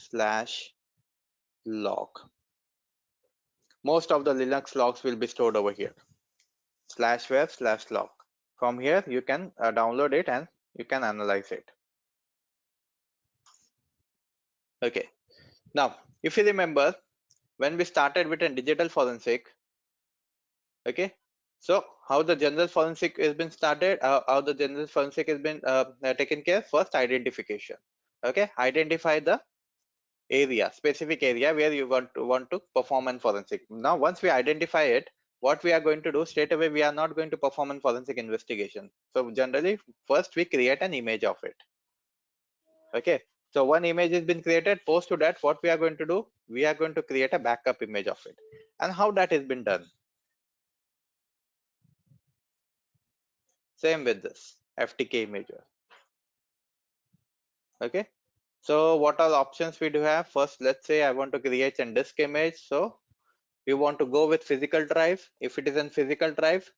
Most of the Linux logs will be stored over here. /var/log. From here you can download it and you can analyze it. Okay. Now if you remember when we started with a digital forensic, okay, so how the general forensic has been started, how the general forensic has been taken care. First, identification. Okay, identify the area, specific area where you want to perform an forensic. Now once we identify it, what we are going to do straight away, we are not going to perform an forensic investigation. So generally first we create an image of it. Okay, so one image has been created. Post to that, what we are going to do, we are going to create a backup image of it. And how that has been done, same with this FTK image. Okay, so what are the options we do have? First, let's say I want to create a disk image. So you want to go with physical drive. If it is in physical drive,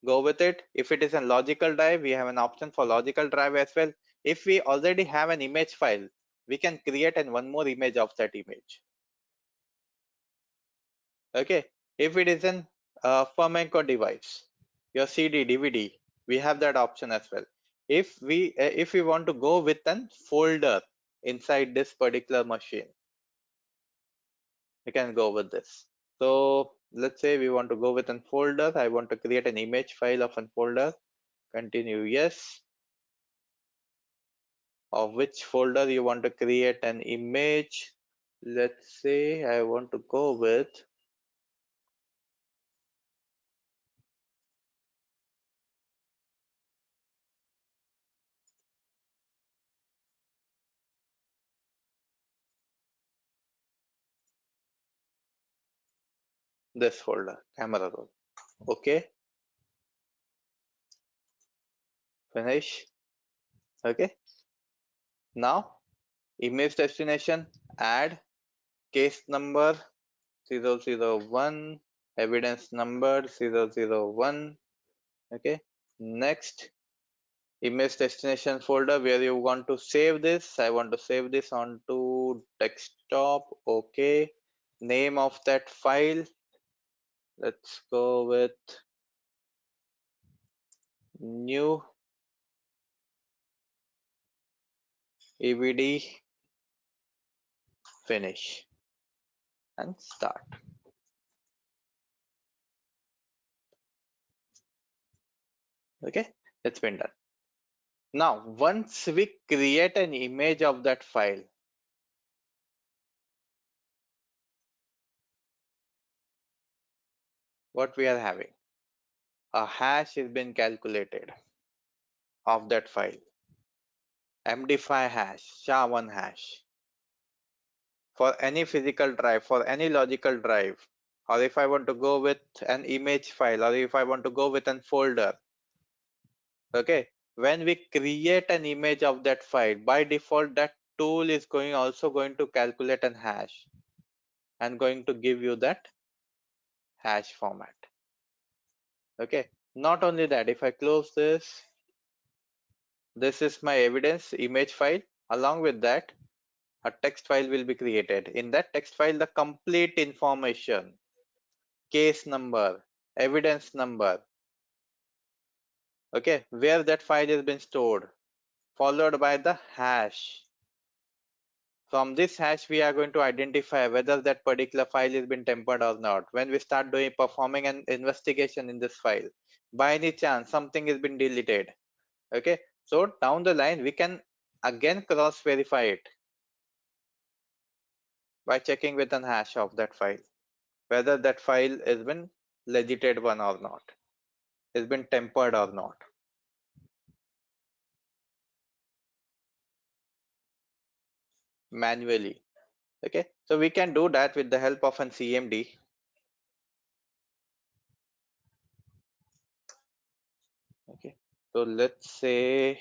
go with it. If it is in logical drive, we have an option for logical drive as well. If we already have an image file, we can create an one more image of that image. Okay, if it is in Firmenco device, your CD, DVD, we have that option as well. If we want to go with an folder inside this particular machine, we can go with this. So let's say we want to go with an folder. I want to create an image file of an folder. Continue yes. Of which folder you want to create an image. Let's say I want to go with this folder, camera roll. Okay, finish. Okay, now image destination, add case number 001, evidence number 001. Okay, next image destination folder where you want to save this. I want to save this onto desktop. Okay, name of that file, let's go with new evd, finish and start. Okay, it's been done. Now once we create an image of that file, what we are having, a hash has been calculated of that file, MD5 hash, SHA-1 hash, for any physical drive, for any logical drive, or if I want to go with an image file, or if I want to go with an folder. Okay, when we create an image of that file, by default that tool is also going to calculate an hash and going to give you that hash format. Okay, not only that, if I close this is my evidence image file. Along with that, a text file will be created. In that text file, the complete information, case number, evidence number, okay, where that file has been stored, followed by the hash. From this hash, we are going to identify whether that particular file has been tampered or not. When we start performing an investigation in this file, by any chance something has been deleted. Okay, so down the line we can again cross verify it by checking with an hash of that file, whether that file has been legitimate one or not, has been tempered or not. manually. Okay, so we can do that with the help of an CMD. Okay, so let's say,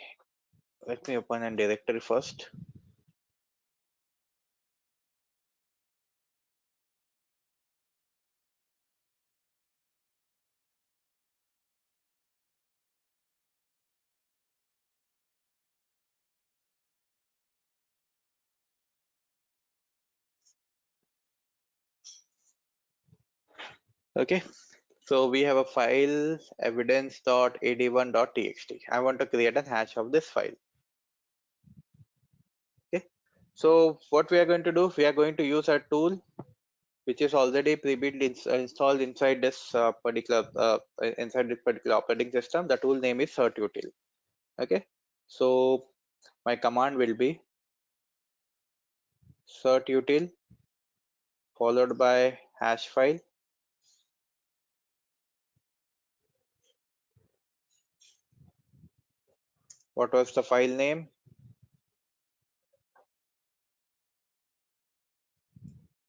let me open a directory first. Okay, so we have a file evidence.ad1.txt. I want to create a hash of this file. Okay, so what we are going to do, we are going to use a tool which is already pre-built installed inside this particular operating system. The tool name is certutil. Okay, so my command will be certutil followed by hash file. What was the file name?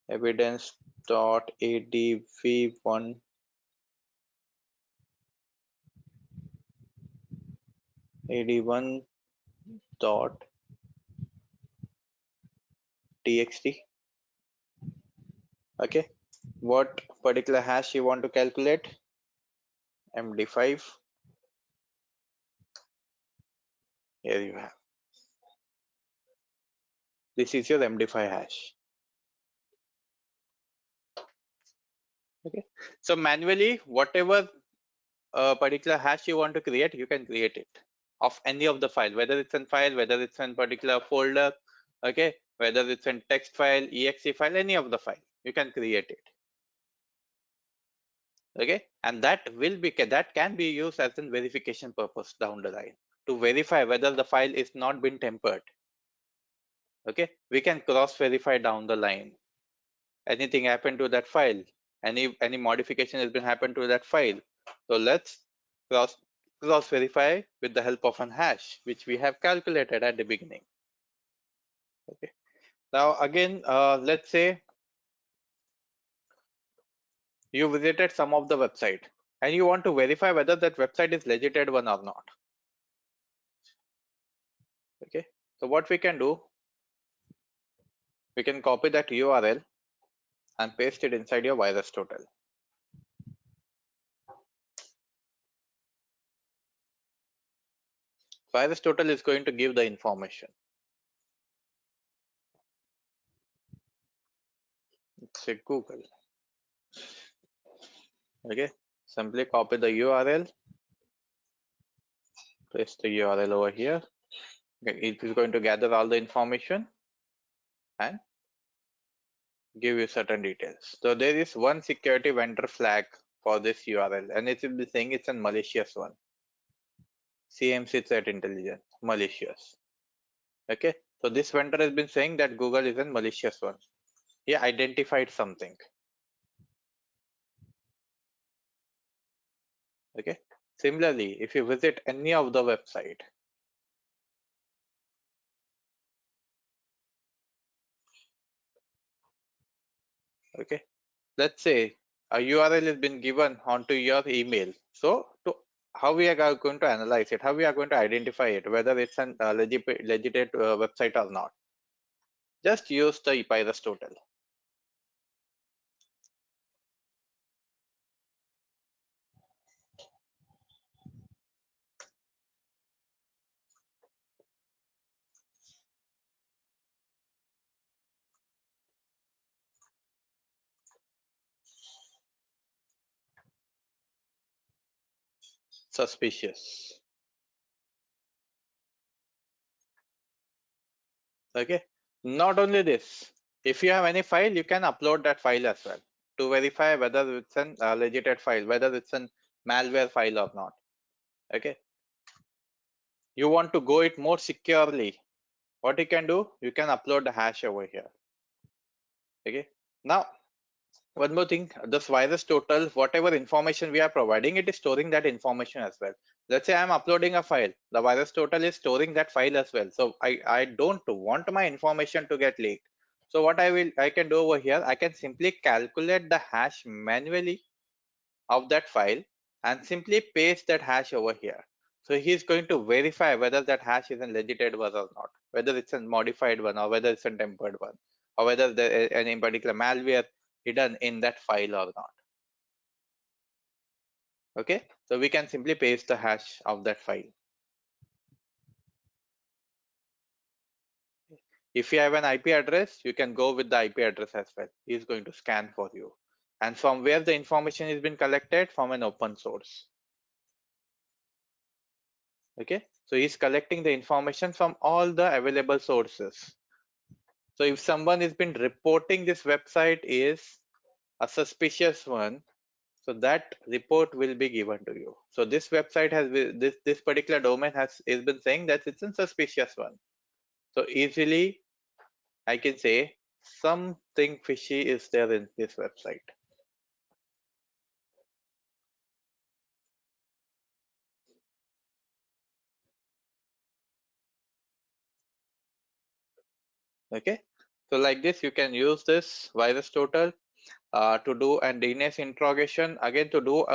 Evidence.adv1 ad1.txt. Okay, what particular hash you want to calculate? MD5. Here you have. This is your MD5 hash. Okay, so manually, whatever particular hash you want to create, you can create it of any of the file, whether it's in file, whether it's in particular folder, okay, whether it's in text file, exe file, any of the file, you can create it. Okay, and that can be used as a verification purpose down the line to verify whether the file is not been tempered. Okay, we can cross verify down the line. Anything happened to that file, any modification has been happened to that file, so let's cross verify with the help of an hash which we have calculated at the beginning. Okay, now again, let's say you visited some of the website and you want to verify whether that website is legitimate one or not. Okay, so what we can do, we can copy that URL and paste it inside your VirusTotal. VirusTotal is going to give the information. Let's say Google. Okay, simply copy the URL, paste the URL over here. Okay, it is going to gather all the information and give you certain details. So there is one security vendor flag for this URL, and it will be saying it's a malicious one. CMC threat intelligence, malicious. Okay, so this vendor has been saying that Google is a malicious one. He identified something. Okay, similarly, if you visit any of the website, okay, let's say a URL has been given onto your email. So how we are going to analyze it, how we are going to identify it, whether it's a legitimate website or not. Just use the VirusTotal. Suspicious. Okay, not only this, if you have any file, you can upload that file as well to verify whether it's an legitimate file, whether it's a malware file or not. Okay, you want to go it more securely, what you can do, you can upload the hash over here. Okay, now one more thing, this VirusTotal, whatever information we are providing, it is storing that information as well. Let's say I'm uploading a file. The virus total is storing that file as well. So I don't want my information to get leaked. So what I can do over here, I can simply calculate the hash manually of that file and simply paste that hash over here. So he's going to verify whether that hash is a legitimate one or not, whether it's a modified one or whether it's a tempered one, or whether there is any particular malware hidden in that file or not. Okay, so we can simply paste the hash of that file. If you have an IP address, you can go with the IP address as well. He's going to scan for you. And from where the information has been collected, from an open source. Okay, so he's collecting the information from all the available sources. So if someone has been reporting this website is a suspicious one, so that report will be given to you. So this website has this particular domain has been saying that it's a suspicious one. So easily I can say something fishy is there in this website. Okay, so like this you can use this virus total to do an DNS interrogation. Again, to do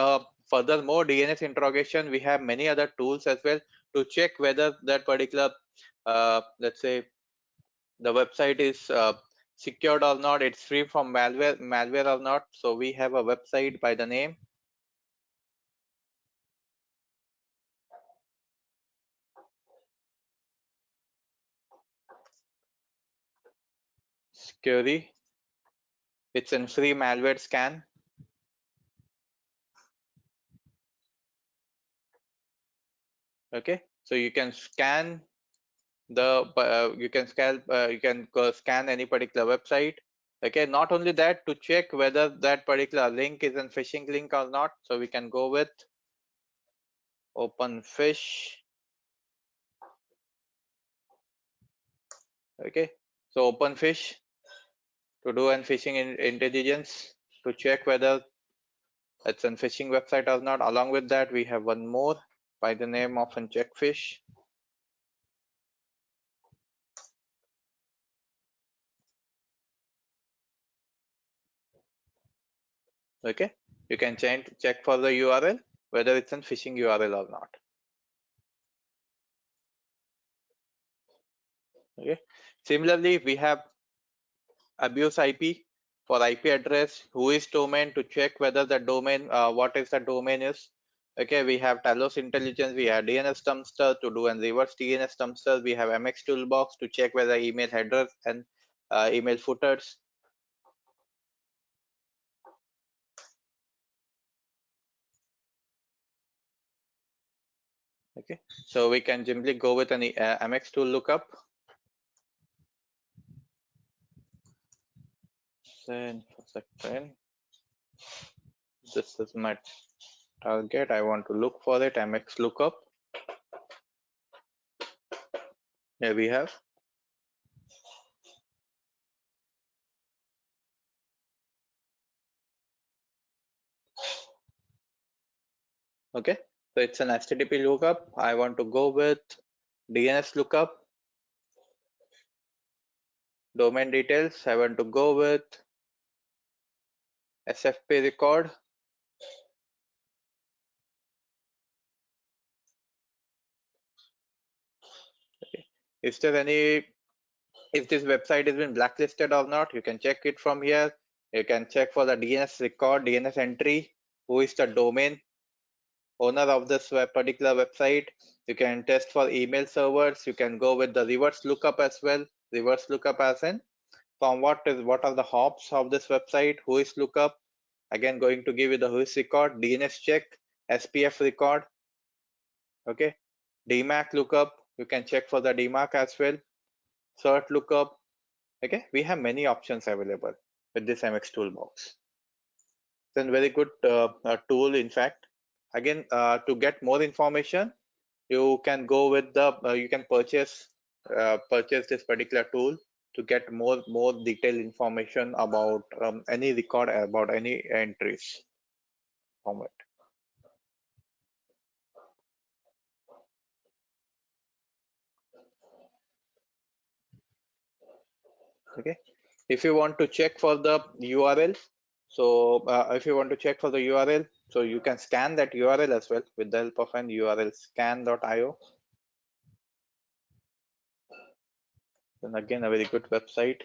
further more DNS interrogation, we have many other tools as well to check whether that particular let's say the website is secured or not, it's free from malware or not. So we have a website by the name Security. It's a free malware scan. Okay, so you can scan you can scan any particular website. Okay, not only that, to check whether that particular link is a phishing link or not, so we can go with open fish. Okay, so open fish to do an phishing intelligence to check whether it's a phishing website or not. Along with that, we have one more by the name of checkfish. Okay, you can check for the URL whether it's a phishing URL or not. Okay, similarly we have abuse IP for IP address, who is domain, to check whether the domain what is the domain is. Okay, we have Talos intelligence, we have DNS dumpster to do and reverse DNS dumpster, we have MX toolbox to check whether email headers and email footers. Okay, so we can simply go with an MX tool lookup. Then InfosecTrain. This is my target. I want to look for it. MX lookup. Here we have. Okay, so it's an HTTP lookup. I want to go with DNS lookup. Domain details. I want to go with SFP record. Okay. Is there any, if this website has been blacklisted or not, you can check it from here. You can check for the DNS record, DNS entry, who is the domain owner of this particular website. You can test for email servers. You can go with the reverse lookup as well. Reverse lookup as in from what are the hops of this website, who is lookup. Again, going to give you the who is record, DNS check, SPF record. Okay, DMAC lookup. You can check for the DMAC as well. Cert lookup. Okay, we have many options available with this MX toolbox. It's a very good tool. In fact, again, to get more information, you can go with the you can purchase this particular tool to get more detailed information about any record, about any entries from it. Okay. If you want to check for the URL, so if you want to check for the URL, so you can scan that URL as well with the help of an URL scan.io. Then again, a very good website.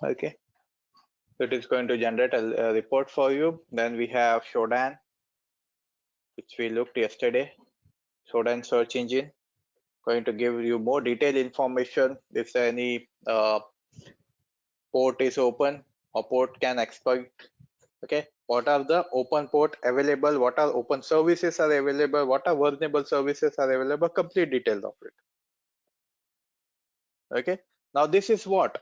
Okay. So it is going to generate a report for you. Then we have Shodan, which we looked yesterday. Shodan search engine, going to give you more detailed information. If any port is open or port can exploit. Okay, what are the open port available, what are open services are available, what are vulnerable services are available, complete details of it. Okay, now this is what,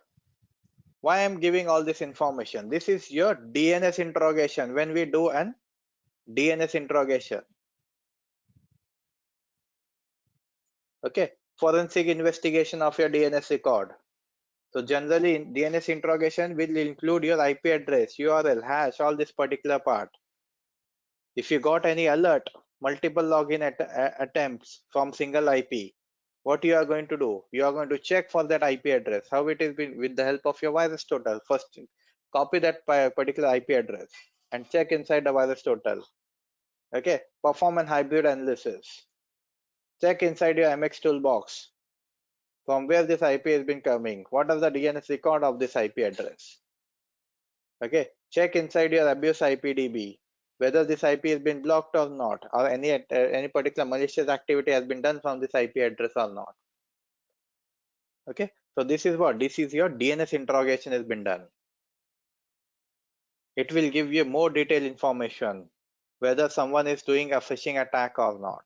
why I'm giving all this information. This is your DNS interrogation. When we do an DNS interrogation, okay, forensic investigation of your DNS record. So generally DNS interrogation will include your IP address, URL, hash, all this particular part. If you got any alert, multiple login attempts from single IP, what you are going to do? You are going to check for that IP address, how it is been with the help of your virus total. First, copy that particular IP address and check inside the virus total. Okay, perform an hybrid analysis. Check inside your MX toolbox from where this IP has been coming. What is the DNS record of this IP address? Okay, check inside your abuse IPDB whether this IP has been blocked or not, or any particular malicious activity has been done from this IP address or not. Okay, so this is what, this is your DNS interrogation has been done. It will give you more detailed information whether someone is doing a phishing attack or not.